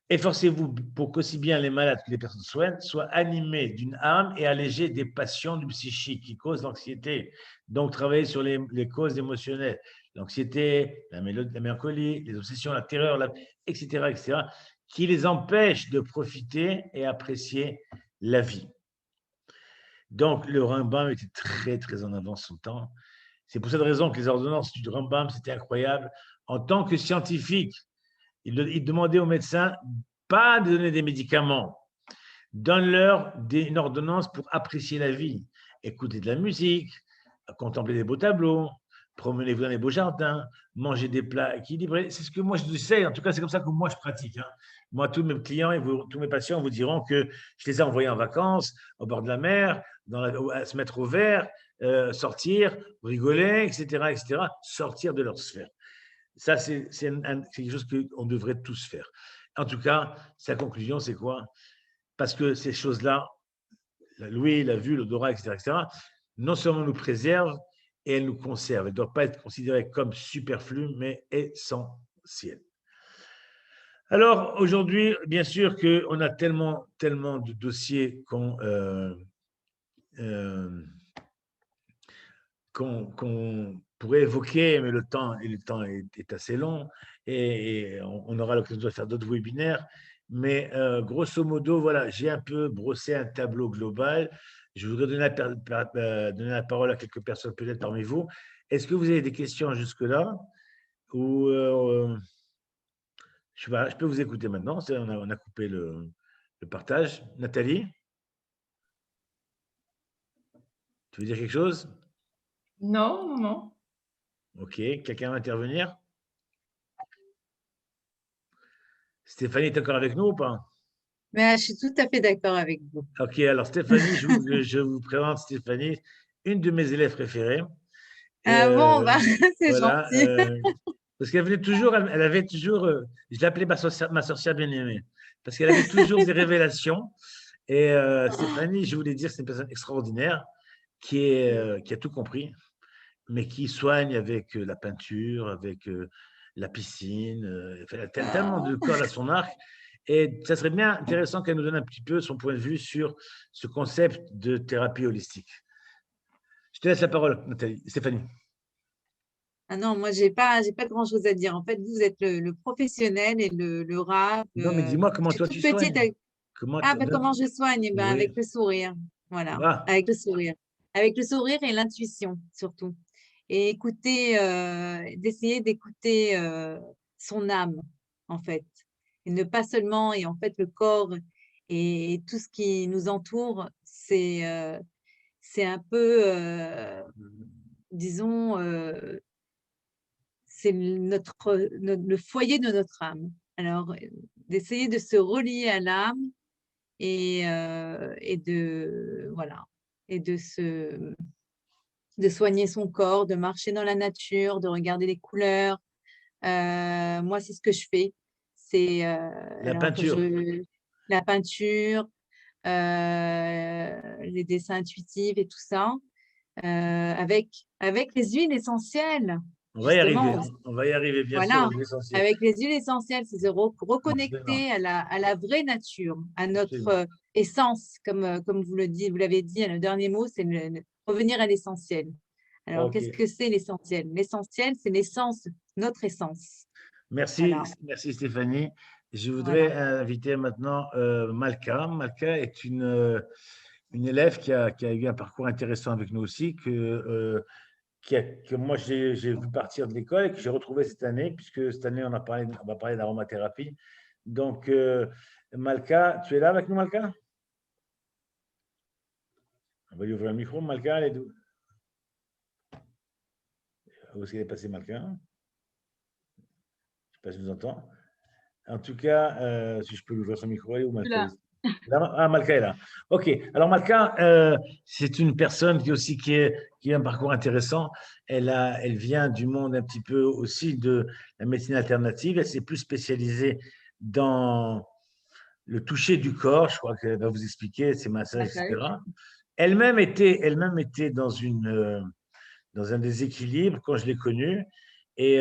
efforcez-vous pour qu'aussi bien les malades que les personnes soignent soient animés d'une âme et allégés des passions du psychique qui causent l'anxiété. Donc, travaillez sur les causes émotionnelles, l'anxiété, la mélancolie, les obsessions, la terreur, etc., qui les empêchent de profiter et apprécier la vie. Donc, le Rambam était très, très en avance son temps. C'est pour cette raison que les ordonnances du Rambam, c'était incroyable. En tant que scientifique, il demandait aux médecins pas de donner des médicaments. Donne-leur une ordonnance pour apprécier la vie. Écouter de la musique, contempler des beaux tableaux, promenez-vous dans les beaux jardins, manger des plats équilibrés. C'est ce que moi je sais. En tout cas, c'est comme ça que moi je pratique. Hein. Moi, tous mes clients et tous mes patients vous diront que je les ai envoyés en vacances, au bord de la mer, à se mettre au vert, sortir, rigoler, etc., etc., sortir de leur sphère. Ça, c'est quelque chose qu'on devrait tous faire. En tout cas, sa conclusion, c'est quoi? Parce que ces choses-là, l'ouïe, la vue, l'odorat, etc., non seulement nous préservent, et elles nous conservent. Elles ne doivent pas être considérées comme superflues, mais essentielles. Alors, aujourd'hui, bien sûr qu'on a tellement de dossiers qu'on pourrait évoquer, mais le temps est assez long et on aura l'occasion de faire d'autres webinaires. Mais grosso modo, voilà, j'ai un peu brossé un tableau global. Je voudrais donner la parole à quelques personnes peut-être parmi vous. Est-ce que vous avez des questions jusque-là? Ou je peux vous écouter maintenant. On a coupé le partage. Nathalie, tu veux dire quelque chose? Non, non. Ok. Quelqu'un va intervenir? Stéphanie est encore avec nous ou pas? Mais je suis tout à fait d'accord avec vous. Ok, alors Stéphanie, je vous présente Stéphanie, une de mes élèves préférées. Ah bon, bah, c'est Voilà, gentil. parce qu'elle venait toujours, elle avait toujours, je l'appelais ma sorcière bien-aimée, parce qu'elle avait toujours des révélations. Et Stéphanie, je voulais dire, c'est une personne extraordinaire qui a tout compris, mais qui soigne avec la peinture, avec la piscine, elle a tellement de cordes à son arc. Et ça serait bien intéressant qu'elle nous donne un petit peu son point de vue sur ce concept de thérapie holistique. Je te laisse la parole, Nathalie. Stéphanie. Ah non, moi, j'ai pas grand-chose à dire. En fait, vous êtes le professionnel et le rap. Non, mais dis-moi Je comment suis toi toute tu petite. soignes. Comment Ah, ben, comment je soigne? Ben, Oui. avec le sourire. Voilà, Ah, avec le sourire. Avec le sourire et l'intuition, surtout. Et écouter, d'essayer d'écouter son âme, en fait. Et ne pas seulement, et en fait, le corps et tout ce qui nous entoure, c'est un peu, disons, c'est le foyer de notre âme. Alors, d'essayer de se relier à l'âme et de voilà et de soigner son corps, de marcher dans la nature, de regarder les couleurs. Moi, c'est ce que je fais. C'est la alors peinture. la peinture, les dessins intuitifs et tout ça, avec les huiles essentielles, On va y arriver. justement. On va y arriver, bien sûr, Voilà, aux essentiels. avec les huiles essentielles, c'est se Absolument. reconnecter à la vraie nature, à notre Absolument. essence, comme vous l'avez dit, le dernier mot, c'est revenir à l'essentiel. Alors, Ok. qu'est-ce que c'est l'essentiel? L'essentiel, c'est l'essence, notre essence. Merci, Voilà, merci Stéphanie. Je voudrais voilà. inviter maintenant Malka. Malka est une élève qui a eu un parcours intéressant avec nous aussi, que moi j'ai vu partir de l'école et que j'ai retrouvé cette année, puisque cette année on va parler d'aromathérapie. Donc, Malka, tu es là avec nous, Malka? On va lui ouvrir le micro. Malka, elle est d'où? Où est-ce qu'elle est passée, Malka? Je ne sais pas si vous entendez. En tout cas, si je peux lui ouvrir son micro, elle est où, Malka? Ah, Malka est là. OK. Alors, Malka, c'est une personne qui a un parcours intéressant. Elle vient du monde un petit peu aussi de la médecine alternative. Elle s'est plus spécialisée dans le toucher du corps. Je crois qu'elle va vous expliquer ses massages, etc. Elle-même était dans un déséquilibre quand je l'ai connue. Et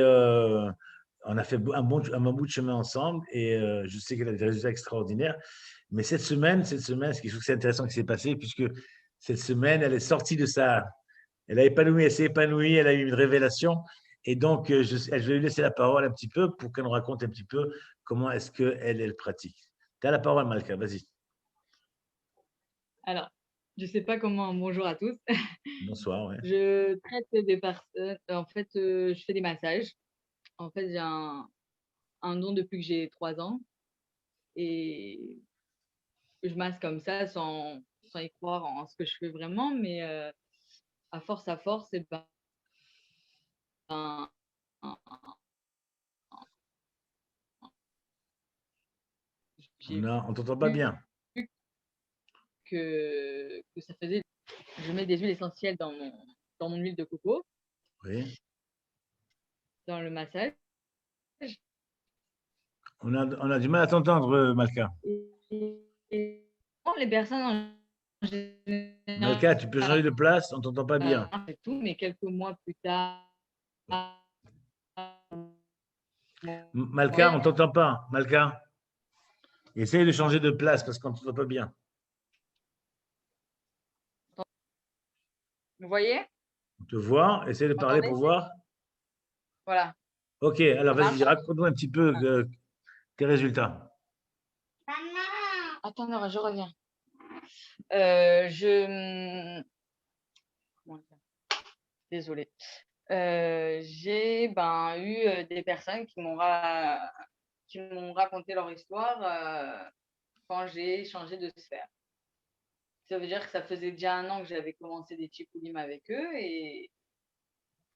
on a fait un bon bout de chemin ensemble. Et je sais qu'elle a des résultats extraordinaires. Mais cette semaine, ce qui je trouve que c'est intéressant qui s'est passé, puisque cette semaine, elle est sortie de ça. Elle s'est épanouie, elle a eu une révélation. Et donc, je vais lui laisser la parole un petit peu pour qu'elle nous raconte un petit peu comment est-ce qu'elle pratique. Tu as la parole, Malka, vas-y. Alors, Je sais pas comment. Bonjour à tous. Bonsoir, ouais. Je traite des personnes. En fait, je fais des massages. En fait, j'ai un don depuis que j'ai 3 ans et je masse comme ça sans y croire en ce que je fais vraiment, mais à force et ben, j'ai On t'entend pas vu bien. que ça faisait. Je mets des huiles essentielles dans mon huile de coco, Oui. dans le massage. On a du mal à t'entendre, Malka. Et les personnes en général, Malka, tu peux changer de place, on t'entend pas bien. et tout, mais quelques mois plus tard, Malka, on ouais, t'entend pas. Malka, essaye de changer de place parce qu'on t'entend pas bien. vous voyez? On te voit, essaye de Vous parler m'entendez? pour voir. Voilà, Ok, alors ça vas-y, marche? raconte-nous un petit peu tes résultats. Attends, non, je reviens. Comment dire? Désolée. J'ai eu des personnes qui m'ont raconté leur histoire quand j'ai changé de sphère. Ça veut dire que ça faisait déjà 1 an que j'avais commencé des Chikulim avec eux et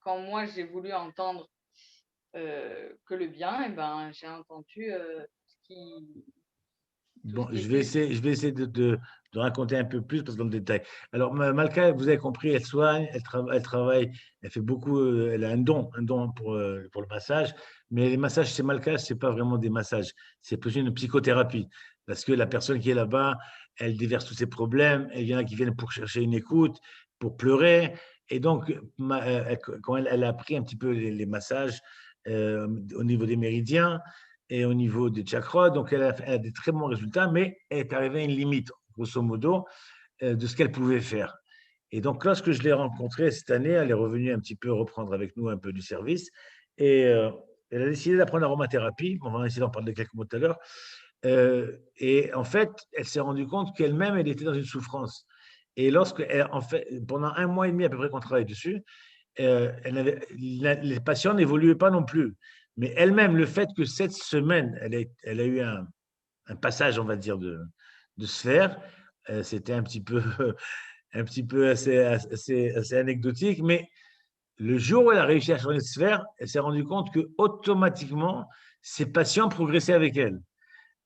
quand moi j'ai voulu entendre que le bien, et ben, j'ai entendu tout ce Bon, qui était. je vais essayer de raconter un peu plus parce que dans le détail. Alors, Malka, vous avez compris, elle soigne, elle travaille, elle fait beaucoup, elle a un don pour le massage. Mais les massages chez Malka, ce n'est pas vraiment des massages, c'est plus une psychothérapie. Parce que la personne qui est là-bas, elle déverse tous ses problèmes, il y en a qui viennent pour chercher une écoute, pour pleurer. Et donc, quand elle a appris un petit peu les massages au niveau des méridiens, et au niveau des chakras. Donc, elle a des très bons résultats, mais elle est arrivée à une limite, grosso modo, de ce qu'elle pouvait faire. Et donc, lorsque je l'ai rencontrée cette année, elle est revenue un petit peu reprendre avec nous un peu du service. Et elle a décidé d'apprendre l'aromathérapie. On va essayer d'en parler quelques mots tout à l'heure. Et en fait, elle s'est rendue compte qu'elle-même, elle était dans une souffrance. Et en fait, pendant 1 mois et demi à peu près qu'on travaille dessus, les patients n'évoluaient pas non plus. Mais elle-même, le fait que cette semaine, elle a eu un passage, on va dire, de sphère, c'était un petit peu assez anecdotique, mais le jour où elle a réussi à changer de sphère, elle s'est rendue compte que automatiquement, ses patients progressaient avec elle.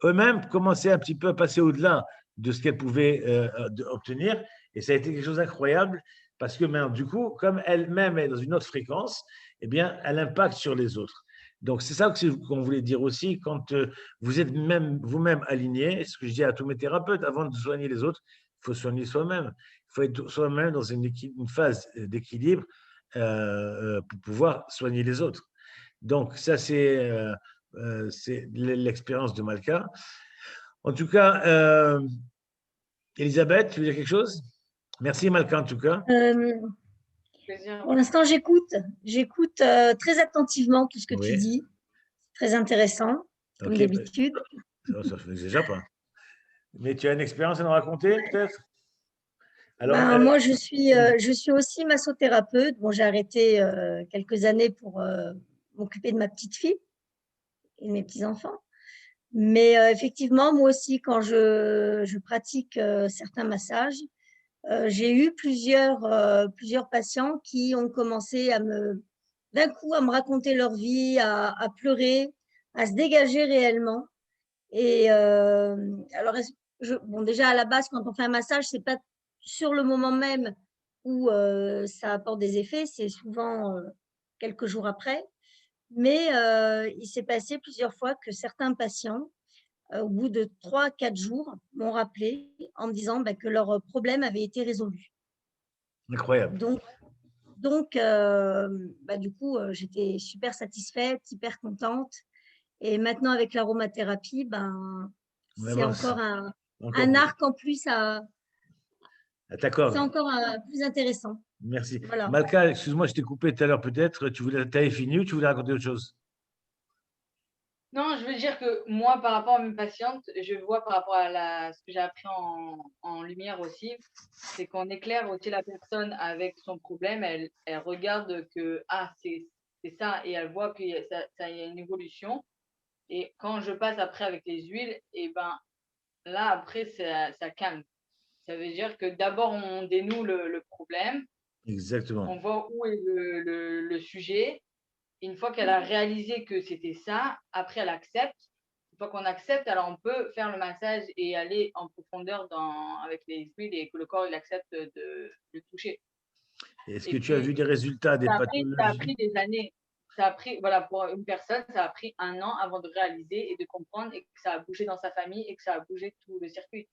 Eux-mêmes commençaient un petit peu à passer au-delà de ce qu'elle pouvait obtenir, et ça a été quelque chose d'incroyable, parce que du coup, comme elle-même est dans une autre fréquence, eh bien, elle impacte sur les autres. Donc, c'est ça qu'on voulait dire aussi, quand vous êtes vous-même aligné, ce que je dis à tous mes thérapeutes, avant de soigner les autres, il faut soigner soi-même. Il faut être soi-même dans une phase d'équilibre pour pouvoir soigner les autres. Donc, ça, c'est l'expérience de Malka. En tout cas, Elisabeth, tu veux dire quelque chose? Merci Malka, en tout cas. Plaisir. Pour l'instant, j'écoute très attentivement tout ce que tu Oui, dis. Très intéressant, comme ok. d'habitude. Ça ne fait déjà pas. Mais tu as une expérience à nous raconter, peut-être? Alors, Moi, je suis aussi massothérapeute. Bon, j'ai arrêté quelques années pour m'occuper de ma petite fille et de mes petits-enfants. Mais effectivement, moi aussi, quand je pratique certains massages, j'ai eu plusieurs patients qui ont commencé d'un coup, à me raconter leur vie, à pleurer, à se dégager réellement. Et alors, bon, déjà à la base, quand on fait un massage, c'est pas sur le moment même où ça apporte des effets, c'est souvent quelques jours après. Mais il s'est passé plusieurs fois que certains patients, au bout de 3, 4 jours, m'ont rappelé en me disant que leur problème avait été résolu. incroyable. Donc, du coup, j'étais super satisfaite, hyper contente. Et maintenant, avec l'aromathérapie, On c'est avance encore un encore plus. arc en plus, c'est D'accord, encore plus intéressant. merci. Voilà. Malka, excuse-moi, je t'ai coupé tout à l'heure peut-être. Tu avais fini ou tu voulais raconter autre chose? Non, je veux dire que moi, par rapport à mes patientes, je vois par rapport à ce que j'ai appris en lumière aussi, c'est qu'on éclaire aussi la personne avec son problème. Elle regarde que, ah, c'est ça, et elle voit qu'il y a, ça, il y a une évolution. Et quand je passe après avec les huiles, et ben là, après, ça calme. Ça veut dire que d'abord, on dénoue le problème, Exactement. on voit où est le sujet. Une fois qu'elle a réalisé que c'était ça, après elle accepte. Une fois qu'on accepte, alors on peut faire le massage et aller en profondeur avec les huiles et que le corps il accepte de le toucher. Est-ce que Et tu as vu puis, des résultats, des ça a pathologies? pris des années. Ça a pris, voilà, pour une personne, ça a pris 1 an avant de réaliser et de comprendre et que ça a bougé dans sa famille et que ça a bougé tout le circuit.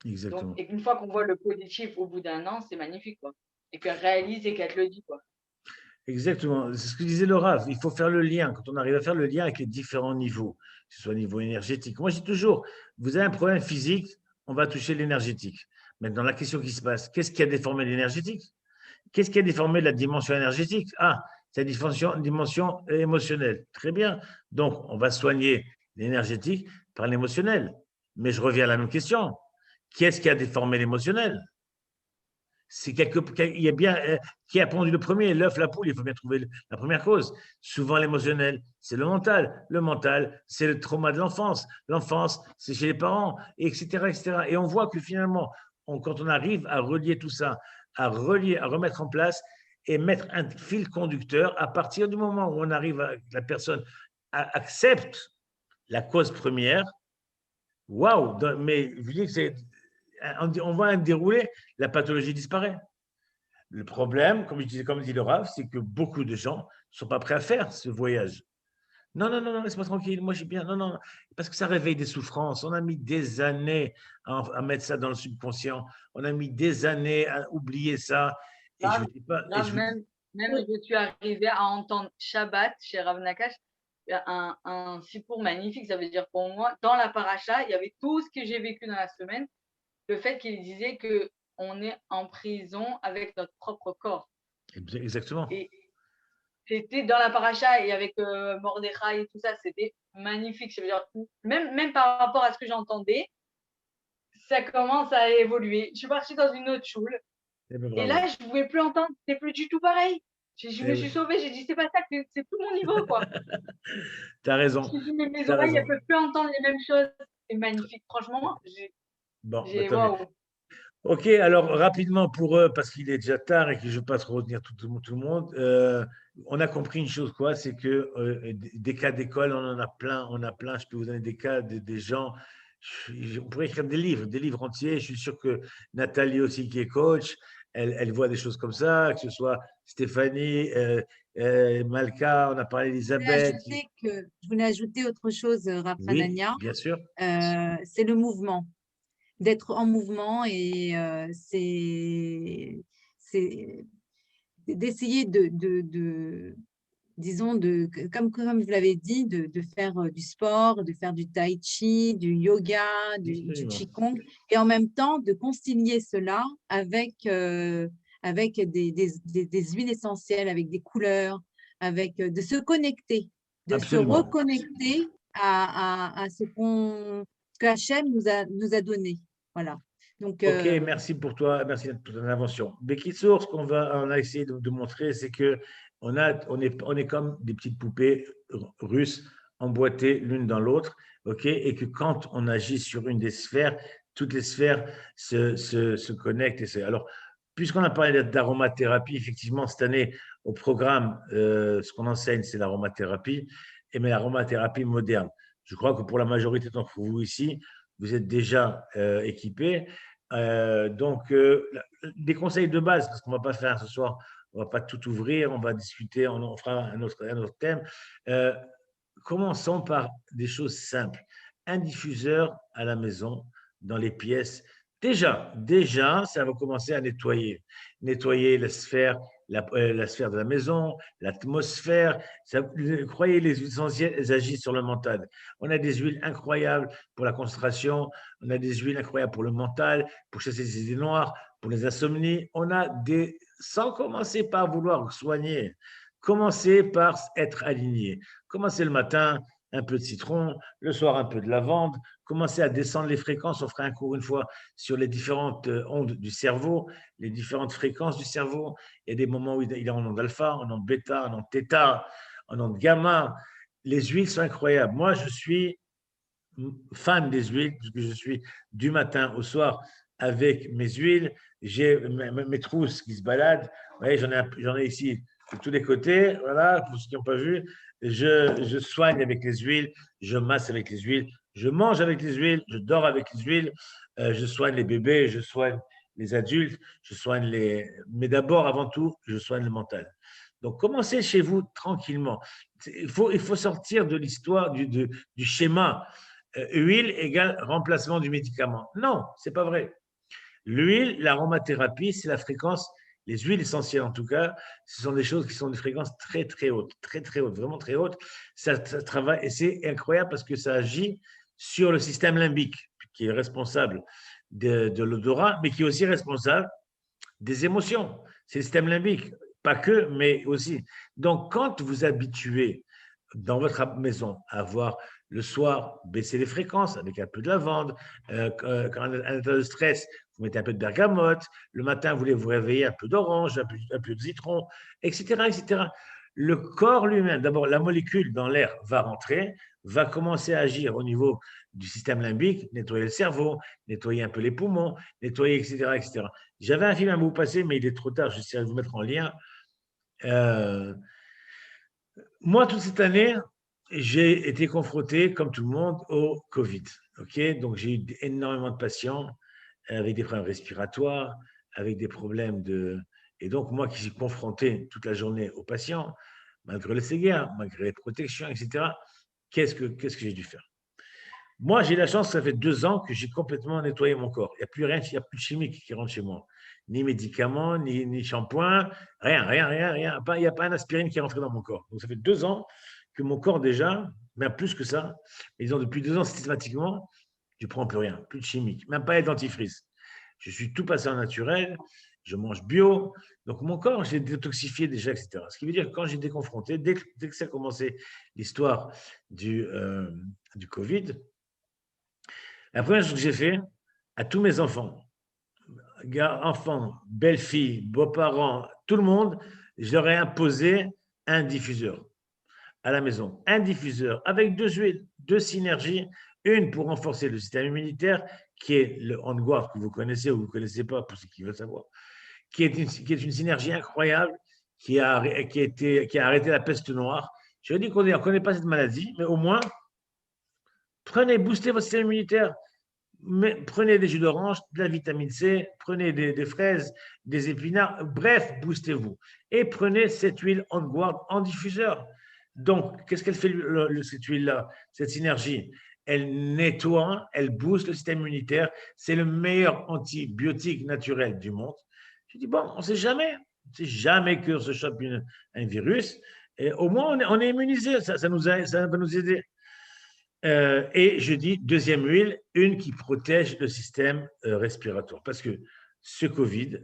Donc, Exactement. et qu'une fois qu'on voit le positif au bout d'1 an, c'est magnifique, quoi. Et qu'elle réalise et qu'elle te le dit, quoi. Exactement. C'est ce que disait Laura. Il faut faire le lien. Quand on arrive à faire le lien avec les différents niveaux, que ce soit au niveau énergétique. Moi, je dis toujours, vous avez un problème physique, on va toucher l'énergétique. Maintenant, la question qui se passe, qu'est-ce qui a déformé l'énergétique? Qu'est-ce qui a déformé la dimension énergétique? Ah, c'est la dimension émotionnelle. Très bien. Donc, on va soigner l'énergétique par l'émotionnel. Mais je reviens à la même question. Qu'est-ce qui a déformé l'émotionnel? Il y a bien qui a pondu le premier, l'œuf, la poule. Il faut bien trouver la première cause. Souvent l'émotionnel, c'est le mental. Le mental, c'est le trauma de l'enfance. L'enfance, c'est chez les parents, etc., etc. Et on voit que finalement, quand on arrive à relier tout ça, à remettre en place et mettre un fil conducteur, à partir du moment où on arrive à la personne accepte la cause première, waouh. Mais je dis que on voit un déroulé, la pathologie disparaît. Le problème, comme dit le Rav, c'est que beaucoup de gens ne sont pas prêts à faire ce voyage. Non, non, non, non, laisse-moi tranquille, moi j'ai bien. Non, non, parce que ça réveille des souffrances. On a mis des années à mettre ça dans le subconscient. On a mis des années à oublier ça. Et je Grave, ne dis pas. Et grave, je, même je suis arrivée à entendre Shabbat chez Rav Nakash, un sipour magnifique. Ça veut dire pour moi, dans la paracha, il y avait tout ce que j'ai vécu dans la semaine. Le fait qu'il disait que on est en prison avec notre propre corps. exactement. Et c'était dans la paracha et avec Mordechai et tout ça, c'était magnifique. Ça veut dire, même par rapport à ce que j'entendais, ça commence à évoluer. Je suis partie dans une autre choule. Eh ben, Et bravo. là, je ne pouvais plus entendre, c'était plus du tout pareil. Je Eh me oui. suis sauvée, j'ai dit, c'est pas ça, c'est tout mon niveau, quoi. Tu as raison. J'ai dit, mais mes Tu as oreilles, elles raison. ne peuvent plus entendre les mêmes choses. C'est magnifique. Franchement, Bon, bah, j'ai tant mieux. waouh. Ok, alors rapidement pour eux, parce qu'il est déjà tard et que je ne veux pas trop retenir tout le monde, on a compris une chose, quoi, c'est que des cas d'école, on en a plein, je peux vous donner des cas des gens, on pourrait écrire des livres entiers, je suis sûr que Nathalie aussi qui est coach, elle voit des choses comme ça, que ce soit Stéphanie, Malka, on a parlé d'Elisabeth. Je voulais ajouter autre chose, Rav Oui, Hanania, bien sûr. c'est le mouvement, d'être en mouvement et c'est d'essayer disons, comme vous l'avez dit, de faire du sport, de faire du tai chi, du yoga, du Absolument. qigong, et en même temps de concilier cela avec des huiles essentielles, avec des couleurs, de se connecter, de se Absolument. reconnecter à ce que Hachem nous a donné. Voilà. Donc, Ok, merci pour toi, merci pour ton intervention. Bekitsour, on a essayé de montrer, c'est que on est comme des petites poupées russes emboîtées l'une dans l'autre, ok, et que quand on agit sur une des sphères, toutes les sphères se connectent. Alors, puisqu'on a parlé d'aromathérapie, effectivement, cette année, au programme, ce qu'on enseigne, c'est l'aromathérapie, mais l'aromathérapie moderne. Je crois que pour la majorité d'entre vous ici, vous êtes déjà équipés. Donc, des conseils de base, parce qu'on ne va pas faire ce soir, on ne va pas tout ouvrir, on va discuter, on fera un autre thème. Commençons par des choses simples. Un diffuseur à la maison, dans les pièces. Déjà, ça va commencer à nettoyer. Nettoyer la sphère de la maison, l'atmosphère. Croyez, les huiles essentielles, elles agissent sur le mental. On a des huiles incroyables pour la concentration, on a des huiles incroyables pour le mental, pour chasser les idées noires, pour les insomnies. Sans commencer par vouloir soigner, commencer par être aligné. Commencez le matin, un peu de citron, le soir un peu de lavande, commencer à descendre les fréquences. On fera un cours une fois sur les différentes ondes du cerveau, les différentes fréquences du cerveau. Il y a des moments où il est en onde alpha, en onde bêta, en onde θ, en onde gamma. Les huiles sont incroyables. Moi, je suis fan des huiles, parce que je suis du matin au soir avec mes huiles. J'ai mes trousses qui se baladent. Vous voyez, j'en ai ici de tous les côtés. Voilà, pour ceux qui n'ont pas vu, je soigne avec les huiles, je masse avec les huiles, je mange avec les huiles, je dors avec les huiles, je soigne les bébés, je soigne les adultes, je soigne les… Mais d'abord, avant tout, je soigne le mental. Donc, commencez chez vous tranquillement. Il faut sortir de l'histoire, du schéma huile égale remplacement du médicament. Non, ce n'est pas vrai. L'huile, l'aromathérapie, c'est la fréquence, les huiles essentielles en tout cas, ce sont des choses qui sont des fréquences très très hautes, vraiment très hautes. Ça travaille et c'est incroyable parce que ça agit sur le système limbique qui est responsable de l'odorat, mais qui est aussi responsable des émotions. C'est le système limbique, pas que, mais aussi. Donc, quand vous habituez dans votre maison à avoir le soir, baisser les fréquences avec un peu de lavande. Quand un état de stress, vous mettez un peu de bergamote. Le matin, vous voulez vous réveiller, un peu d'orange, un peu de citron, etc., etc. Le corps lui-même, d'abord, la molécule dans l'air va rentrer, va commencer à agir au niveau du système limbique, nettoyer le cerveau, nettoyer un peu les poumons, nettoyer, etc., etc. J'avais un film à vous passer, mais il est trop tard, j'essaierai de vous mettre en lien. Moi, toute cette année, j'ai été confronté, comme tout le monde, au Covid. Okay, donc, j'ai eu énormément de patients avec des problèmes respiratoires, avec des problèmes de… Et donc, moi qui suis confronté toute la journée aux patients, malgré le CGA, malgré les protections, etc., qu'est-ce que j'ai dû faire? Moi, j'ai la chance, ça fait 2 ans que j'ai complètement nettoyé mon corps. Il n'y a plus rien, il n'y a plus de chimique qui rentre chez moi. Ni médicaments, ni shampoing, rien. Il n'y a pas un aspirine qui est rentré dans mon corps. Donc, ça fait 2 ans que mon corps déjà, même plus que ça, mais ils ont depuis 2 ans systématiquement, je ne prends plus rien, plus de chimique, même pas de dentifrice. Je suis tout passé en naturel, je mange bio. Donc, mon corps, je l'ai détoxifié déjà, etc. Ce qui veut dire que quand j'ai été confronté, dès que ça a commencé l'histoire du Covid, la première chose que j'ai fait à tous mes enfants, belles-filles, beaux-parents, tout le monde, je leur ai imposé un diffuseur à la maison. Un diffuseur avec 2 huiles, 2 synergies, une pour renforcer le système immunitaire, qui est le OnGuard que vous connaissez ou vous ne connaissez pas, pour ceux qui veulent savoir, qui est une synergie incroyable, qui a arrêté la peste noire. Je dis qu'on ne connaît pas cette maladie, mais au moins, boostez votre système immunitaire. Mais prenez des jus d'orange, de la vitamine C, prenez des fraises, des épinards, bref, boostez-vous. Et prenez cette huile OnGuard en diffuseur. Donc, qu'est-ce qu'elle fait, cette huile-là, cette synergie? Elle nettoie, elle booste le système immunitaire. C'est le meilleur antibiotique naturel du monde. Je dis, bon, on ne sait jamais. On ne sait jamais qu'on se chope un virus. Et au moins, on est immunisé. Ça va nous aider. Et je dis, deuxième huile, une qui protège le système respiratoire. Parce que ce Covid,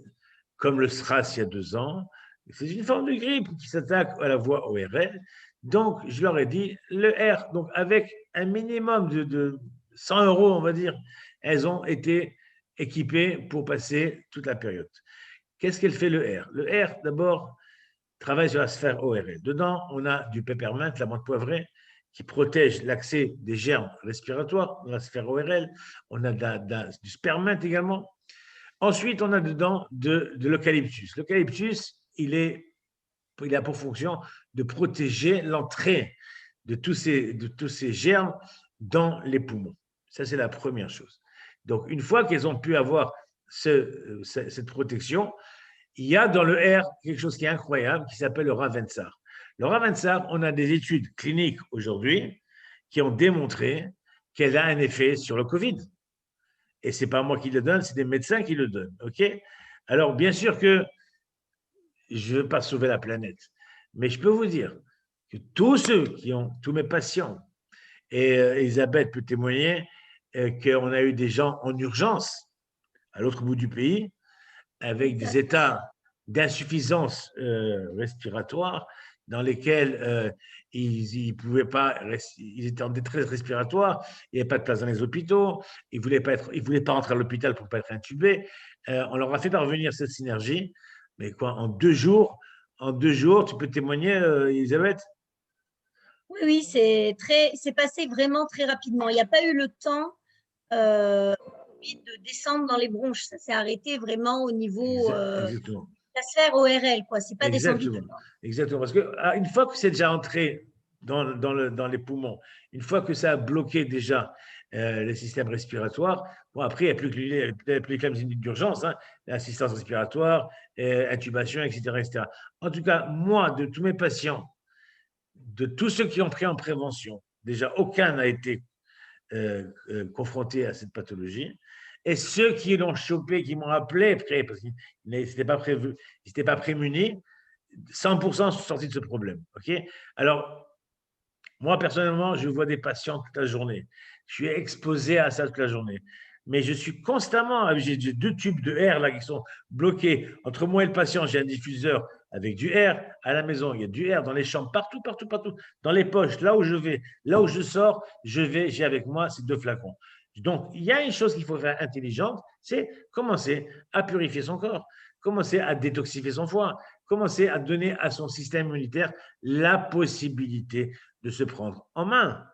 comme le SRAS il y a 2 ans, c'est une forme de grippe qui s'attaque à la voie ORL. Donc, je leur ai dit, le R, donc avec un minimum de 100 €, on va dire, elles ont été équipées pour passer toute la période. Qu'est-ce qu'elle fait, le R? Le R, d'abord, travaille sur la sphère ORL. Dedans, on a du peppermint, la menthe poivrée, qui protège l'accès des germes respiratoires dans la sphère ORL. On a du sperminte également. Ensuite, on a dedans de l'eucalyptus. L'eucalyptus, il a pour fonction de protéger l'entrée de tous ces germes dans les poumons. Ça, c'est la première chose. Donc, une fois qu'ils ont pu avoir cette protection, il y a dans le R quelque chose qui est incroyable qui s'appelle le Ravensar. Le Ravensar, on a des études cliniques aujourd'hui qui ont démontré qu'elle a un effet sur le Covid. Et ce n'est pas moi qui le donne, c'est des médecins qui le donnent. Okay? Alors, bien sûr que je ne veux pas sauver la planète, mais je peux vous dire que tous mes patients, et Elisabeth peut témoigner qu'on a eu des gens en urgence à l'autre bout du pays avec des états d'insuffisance respiratoire, dans lesquels ils pouvaient pas, ils étaient en détresse respiratoire, il n'y avait pas de place dans les hôpitaux, ils ne voulaient pas rentrer à l'hôpital pour ne pas être intubés. On leur a fait parvenir cette synergie, mais quoi, en 2 jours, tu peux témoigner, Elisabeth? Oui, oui, c'est passé vraiment très rapidement. Il n'y a pas eu le temps de descendre dans les bronches. Ça s'est arrêté vraiment au niveau Exactement. la sphère ORL, quoi. C'est pas descendu. Exactement. Exactement. Parce que une fois que c'est déjà entré dans les poumons, une fois que ça a bloqué déjà le système respiratoire, bon, après, il n'y a plus que la médecine d'urgence, hein, l'assistance respiratoire, intubation, etc., etc. En tout cas, moi, de tous mes patients, de tous ceux qui ont pris en prévention, déjà, aucun n'a été confronté à cette pathologie. Et ceux qui l'ont chopé, qui m'ont appelé, parce qu'ils n'étaient pas prévus, ils n'étaient pas prémunis, 100% sont sortis de ce problème. Okay, alors, moi, personnellement, je vois des patients toute la journée. Je suis exposé à ça toute la journée. Mais je suis constamment, j'ai 2 tubes de air là qui sont bloqués. Entre moi et le patient, j'ai un diffuseur avec du air à la maison. Il y a du air dans les chambres, partout, partout, partout. Dans les poches, là où je vais, là où je sors, j'ai avec moi ces 2 flacons. Donc, il y a une chose qu'il faut faire intelligente, c'est commencer à purifier son corps, commencer à détoxifier son foie, commencer à donner à son système immunitaire la possibilité de se prendre en main,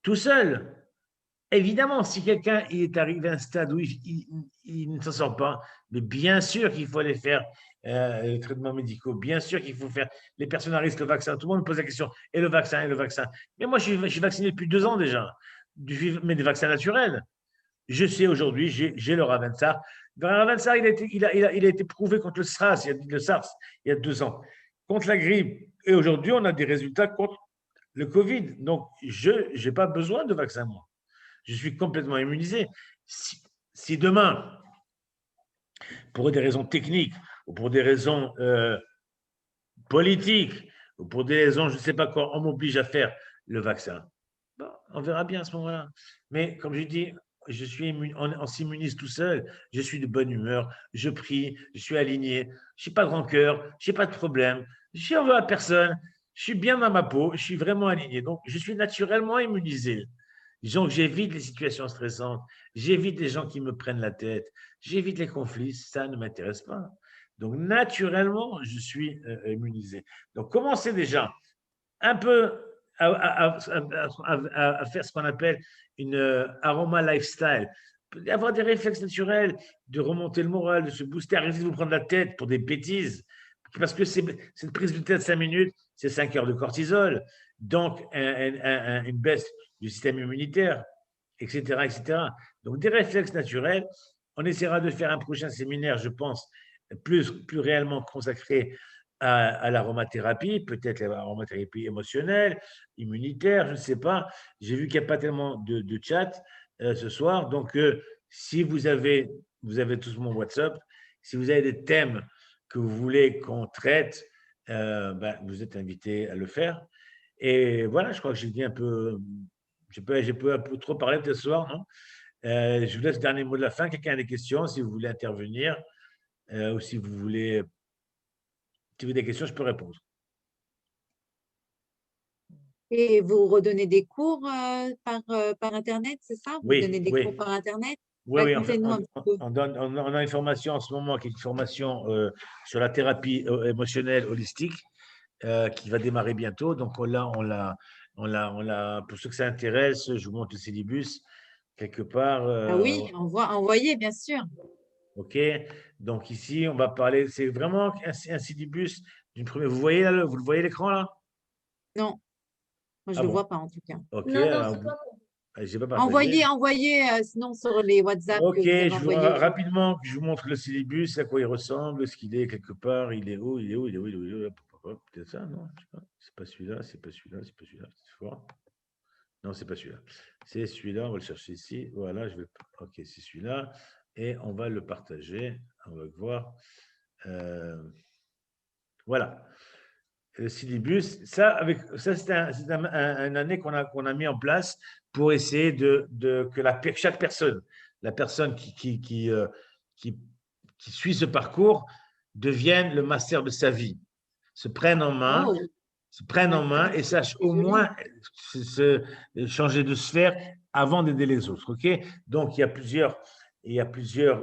tout seul. Évidemment, si quelqu'un est arrivé à un stade où il ne s'en sort pas, mais bien sûr qu'il faut aller faire les traitements médicaux, bien sûr qu'il faut faire les personnes à risque, le vaccin. Tout le monde me pose la question, et le vaccin, et le vaccin. Mais moi, je suis vacciné depuis 2 ans déjà, mais des vaccins naturels. Je sais aujourd'hui, j'ai le Ravensar. Le Ravensar, il a été prouvé contre le SARS, il y a 2 ans, contre la grippe. Et aujourd'hui, on a des résultats contre le Covid. Donc, je n'ai pas besoin de vaccin, moi. Je suis complètement immunisé. Si demain, pour des raisons techniques, ou pour des raisons politiques, ou pour des raisons, je ne sais pas quoi, on m'oblige à faire le vaccin, bon, on verra bien à ce moment-là. Mais comme je dis, on s'immunise tout seul, je suis de bonne humeur, je prie, je suis aligné, je n'ai pas de rancœur, je n'ai pas de problème, je n'en veux à personne, je suis bien dans ma peau, je suis vraiment aligné. Donc, je suis naturellement immunisé. Donc, j'évite les situations stressantes, j'évite les gens qui me prennent la tête, j'évite les conflits, ça ne m'intéresse pas. Donc, naturellement, je suis immunisé. Donc, commencez déjà un peu à faire ce qu'on appelle une aroma lifestyle, avoir des réflexes naturels, de remonter le moral, de se booster, arrêtez de vous prendre la tête pour des bêtises, parce que cette prise de tête de 5 minutes, c'est 5 heures de cortisol, donc une baisse du système immunitaire, etc., etc. Donc, des réflexes naturels. On essaiera de faire un prochain séminaire, je pense, plus réellement consacré à l'aromathérapie, peut-être l'aromathérapie émotionnelle, immunitaire, je ne sais pas. J'ai vu qu'il n'y a pas tellement de chat ce soir. Donc, si vous avez tous mon WhatsApp, si vous avez des thèmes que vous voulez qu'on traite, vous êtes invité à le faire. Et voilà, je crois que j'ai dit un peu, j'ai peu un peu trop parlé peut-être ce soir, non? Je vous laisse le dernier mot de la fin. Quelqu'un a des questions, si vous voulez intervenir, ou si vous avez des questions, je peux répondre. Et vous redonnez des cours par Internet, c'est ça? Vous Oui, donnez des oui. cours par Internet? Oui, Racontez-nous un petit peu. on a une formation en ce moment qui est une formation sur la thérapie émotionnelle holistique qui va démarrer bientôt. Donc là, pour ceux que ça intéresse, je vous montre le syllabus quelque part. Ah oui, envoyez, bien sûr. OK. Donc ici, on va parler, c'est vraiment un syllabus d'une première. Vous voyez là, vous le voyez l'écran là? Non, moi je Ah ne le bon. vois pas en tout cas. OK. Non, Alors, c'est pas j'ai pas partagé. Envoyez sinon sur les WhatsApp Ok, que vous avez je vous, envoyés. rapidement, je vous montre le syllabus, à quoi il ressemble, ce qu'il est quelque part, il est où, peut-être ça, non, je sais pas. C'est pas celui-là, c'est pas celui-là, c'est pas celui-là, c'est fort. Non, c'est pas celui-là. C'est celui-là, on va le chercher ici. Voilà, ok, c'est celui-là. Et on va le partager, on va voir. Voilà. Le syllabus, ça c'est une année qu'on a mis en place pour essayer que chaque personne, la personne qui suit ce parcours, devienne le master de sa vie, se prenne en main, Oh, se prennent en main et sachent au moins changer de sphère avant d'aider les autres. Ok, donc, il y a plusieurs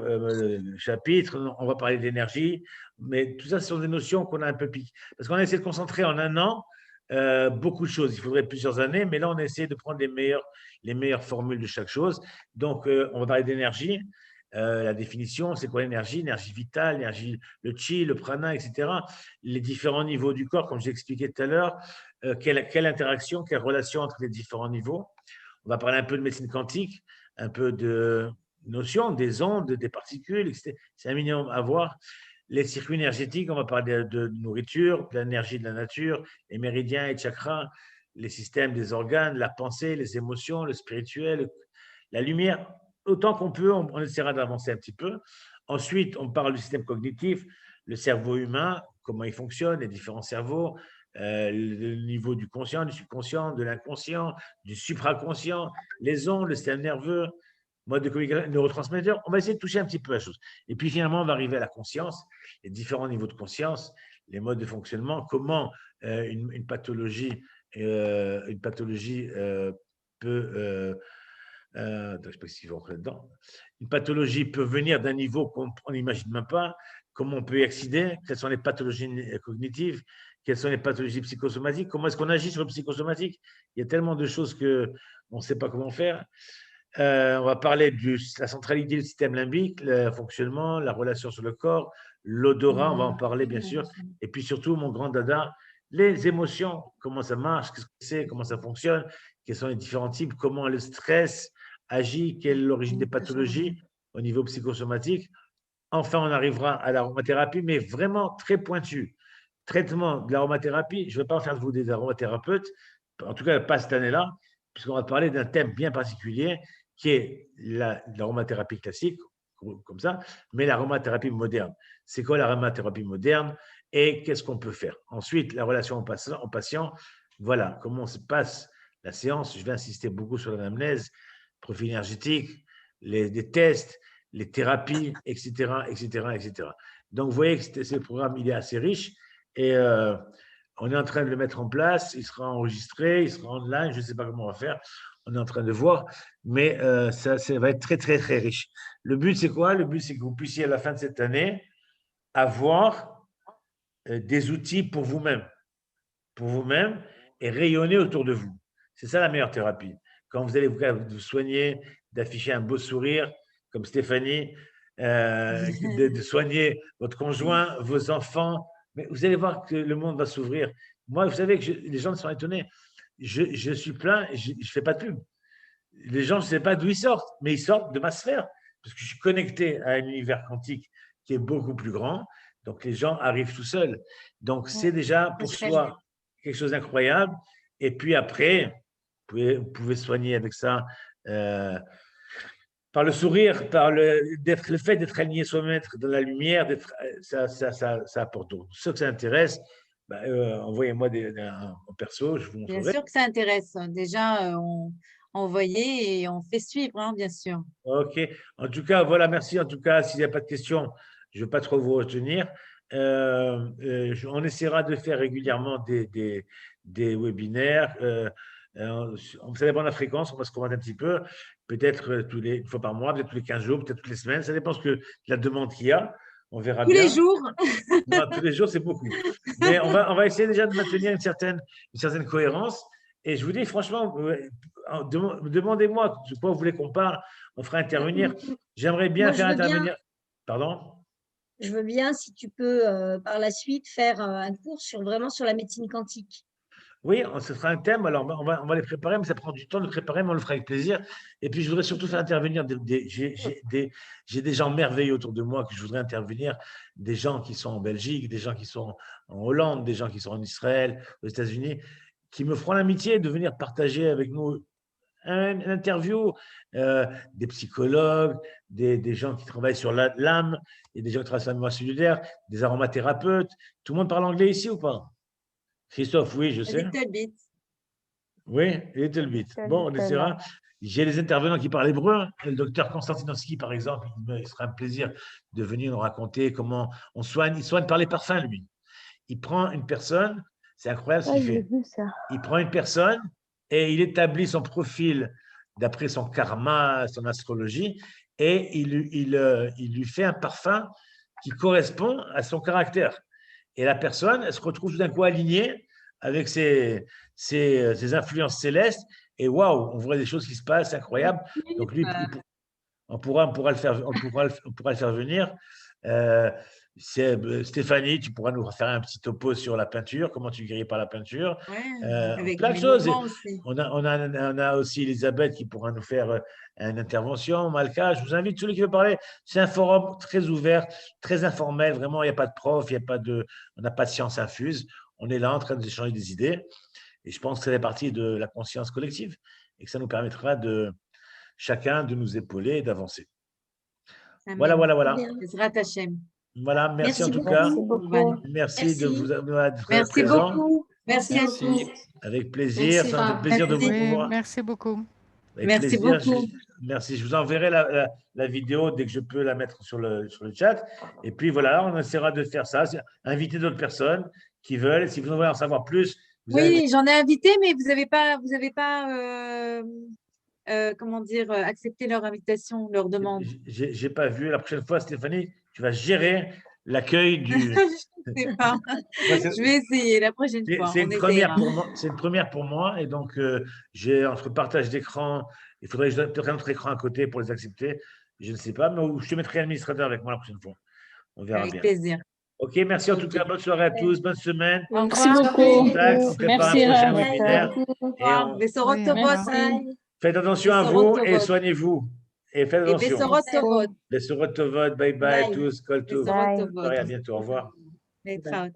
chapitres. On va parler d'énergie, mais tout ça, ce sont des notions qu'on a un peu piquées. Parce qu'on a essayé de concentrer en un an beaucoup de choses. Il faudrait plusieurs années, mais là, on a essayé de prendre les meilleures formules de chaque chose. Donc, on va parler d'énergie. La définition, c'est quoi l'énergie? L'énergie vitale, l'énergie, le chi, le prana, etc. Les différents niveaux du corps, comme j'ai expliqué tout à l'heure, quelle interaction, quelle relation entre les différents niveaux. On va parler un peu de médecine quantique, un peu de notions, des ondes, des particules, etc. C'est un minimum à voir. Les circuits énergétiques, on va parler de nourriture, de l'énergie de la nature, les méridiens et chakras, les systèmes des organes, la pensée, les émotions, le spirituel, la lumière. Autant qu'on peut, on essaiera d'avancer un petit peu. Ensuite, on parle du système cognitif, le cerveau humain, comment il fonctionne, les différents cerveaux, le niveau du conscient, du subconscient, de l'inconscient, du supraconscient, les ondes, le système nerveux, mode de communication, neurotransmetteurs. On va essayer de toucher un petit peu la chose. Et puis finalement, on va arriver à la conscience, les différents niveaux de conscience, les modes de fonctionnement, comment une pathologie peut je ne sais pas s'il va rentrer dedans. Une pathologie peut venir d'un niveau qu'on n'imagine même pas. Comment on peut y accéder? Quelles sont les pathologies cognitives? Quelles sont les pathologies psychosomatiques? Comment est-ce qu'on agit sur le psychosomatique? Il y a tellement de choses qu'on ne sait pas comment faire. On va parler de la centralité du système limbique, le fonctionnement, la relation sur le corps, l'odorat, on va en parler bien sûr. Et puis surtout, mon grand dada, les émotions, comment ça marche, qu'est-ce que c'est, comment ça fonctionne, quels sont les différents types, comment le stress agit, quelle est l'origine des pathologies au niveau psychosomatique. Enfin, on arrivera à l'aromathérapie, mais vraiment très pointu. Traitement de l'aromathérapie, je ne vais pas faire de vous des aromathérapeutes, en tout cas pas cette année-là, puisqu'on va parler d'un thème bien particulier qui est l'aromathérapie classique, comme ça, mais l'aromathérapie moderne. C'est quoi l'aromathérapie moderne et qu'est-ce qu'on peut faire? Ensuite, la relation au patient, voilà, comment se passe la séance. Je vais insister beaucoup sur l'anamnèse, profil énergétique, les tests, les thérapies, etc., etc., etc. Donc, vous voyez que ce programme, il est assez riche et on est en train de le mettre en place. Il sera enregistré, il sera online, je ne sais pas comment on va faire. On est en train de voir, mais ça va être très, très, très riche. Le but, c'est quoi? Le but, c'est que vous puissiez, à la fin de cette année, avoir des outils pour vous-même et rayonner autour de vous. C'est ça la meilleure thérapie. Quand vous allez vous soigner, d'afficher un beau sourire, comme Stéphanie, de soigner votre conjoint, vos enfants, mais vous allez voir que le monde va s'ouvrir. Moi, vous savez que les gens sont étonnés. Je suis plein, je ne fais pas de pub. Les gens, je ne sais pas d'où ils sortent, mais ils sortent de ma sphère, parce que je suis connecté à un univers quantique qui est beaucoup plus grand. Donc, les gens arrivent tout seuls. Donc, c'est déjà pour soi quelque chose d'incroyable. Et puis après, vous pouvez soigner avec ça par le sourire, par le fait d'être aligné soi-même dans la lumière, ça apporte. Donc, ceux que ça intéresse, envoyez-moi en perso, je vous montrerai. Bien sûr que ça intéresse. Déjà, envoyez et on fait suivre, hein, bien sûr. OK. En tout cas, voilà, merci. En tout cas, s'il n'y a pas de questions, je ne vais pas trop vous retenir. On essaiera de faire régulièrement des webinaires. Ça dépend de la fréquence, on va se convaincre un petit peu. Peut-être une fois par mois, peut-être tous les 15 jours, peut-être toutes les semaines. Ça dépend de la demande qu'il y a. On verra bien. Tous les jours. Non, tous les jours, c'est beaucoup. Mais on va essayer déjà de maintenir une certaine cohérence. Et je vous dis, franchement, demandez-moi de quoi vous voulez qu'on parle. On fera intervenir. J'aimerais bien faire intervenir. Pardon? Je veux bien, si tu peux, par la suite, faire un cours vraiment sur la médecine quantique. Oui, ce sera un thème. Alors, on va les préparer, mais ça prend du temps de préparer, mais on le fera avec plaisir. Et puis, je voudrais surtout faire intervenir j'ai des gens merveilleux autour de moi que je voudrais intervenir, des gens qui sont en Belgique, des gens qui sont en Hollande, des gens qui sont en Israël, aux États-Unis, qui me feront l'amitié de venir partager avec nous une interview, des psychologues, des gens qui travaillent sur l'âme, et des gens qui travaillent sur la mémoire cellulaire, des aromathérapeutes. Tout le monde parle anglais ici ou pas? Christophe, oui, je sais. Little bit. Oui, little bit. Bon, on essaiera. J'ai des intervenants qui parlent hébreu. Le docteur Konstantinovski, par exemple, il sera un plaisir de venir nous raconter comment on soigne. Il soigne par les parfums, lui. Il prend une personne, C'est incroyable ce Ouais, qu'il j'ai fait. vu ça. Il prend une personne et il établit son profil d'après son karma, son astrologie, et il lui fait un parfum qui correspond à son caractère. Et la personne, elle se retrouve tout d'un coup alignée avec ses influences célestes, et waouh, on voit des choses qui se passent, c'est incroyable. Donc lui, on pourra le faire venir. Stéphanie, tu pourras nous faire un petit topo sur la peinture, comment tu guéris par la peinture. Ouais, avec Plein de mes choses. mouvements aussi. On a aussi Elisabeth qui pourra nous faire une intervention. Malka, je vous invite, tous les qui veulent parler. C'est un forum très ouvert, très informel. Vraiment, il n'y a pas de prof, on n'a pas de science infuse. On est là en train d'échanger des idées. Et je pense que ça fait partie de la conscience collective et que ça nous permettra chacun de nous épauler et d'avancer. Amen. Voilà. Bien. Ezrat Hashem. Voilà, merci en tout beaucoup. cas. Merci beaucoup. Merci de vous être Merci présents. beaucoup. Merci à Merci. tous. Avec plaisir. Merci. Ça me fait plaisir de vous Merci. voir. Merci beaucoup. Avec Merci plaisir. beaucoup. Merci. Je vous enverrai la vidéo dès que je peux la mettre sur le chat. Et puis voilà, on essaiera de faire ça. Inviter d'autres personnes qui veulent. Si vous voulez en savoir plus, vous avez- Oui, j'en ai invité, mais vous n'avez pas comment dire, accepté leur invitation, leur demande. J'ai pas vu. La prochaine fois, Stéphanie, tu vas gérer l'accueil du. Je ne sais pas. Je vais essayer la prochaine fois. C'est On une première essaiera. pour moi. C'est une première pour moi. Et donc, j'ai entre partage d'écran, il faudrait que je donne peut-être un autre écran à côté pour les accepter. Je ne sais pas, mais je te mettrai administrateur avec moi la prochaine fois. On verra Avec bien. plaisir. Ok, merci en tout Ok. cas. Bonne soirée à tous. Bonne semaine. Au Merci revoir. beaucoup. Contact, on prépare Merci, un prochain Raph. webinaire. Au Et revoir. on- Besorot Oui, Tovot. merci. Faites attention à Besorot vous et Tovot. soignez-vous. Et faites Et attention. Besorot Tovot. Besorot Tovot. Bye bye Bye. tous. Kol tov. Besorot Bye. Tovot. À bientôt. Au revoir. Besorot.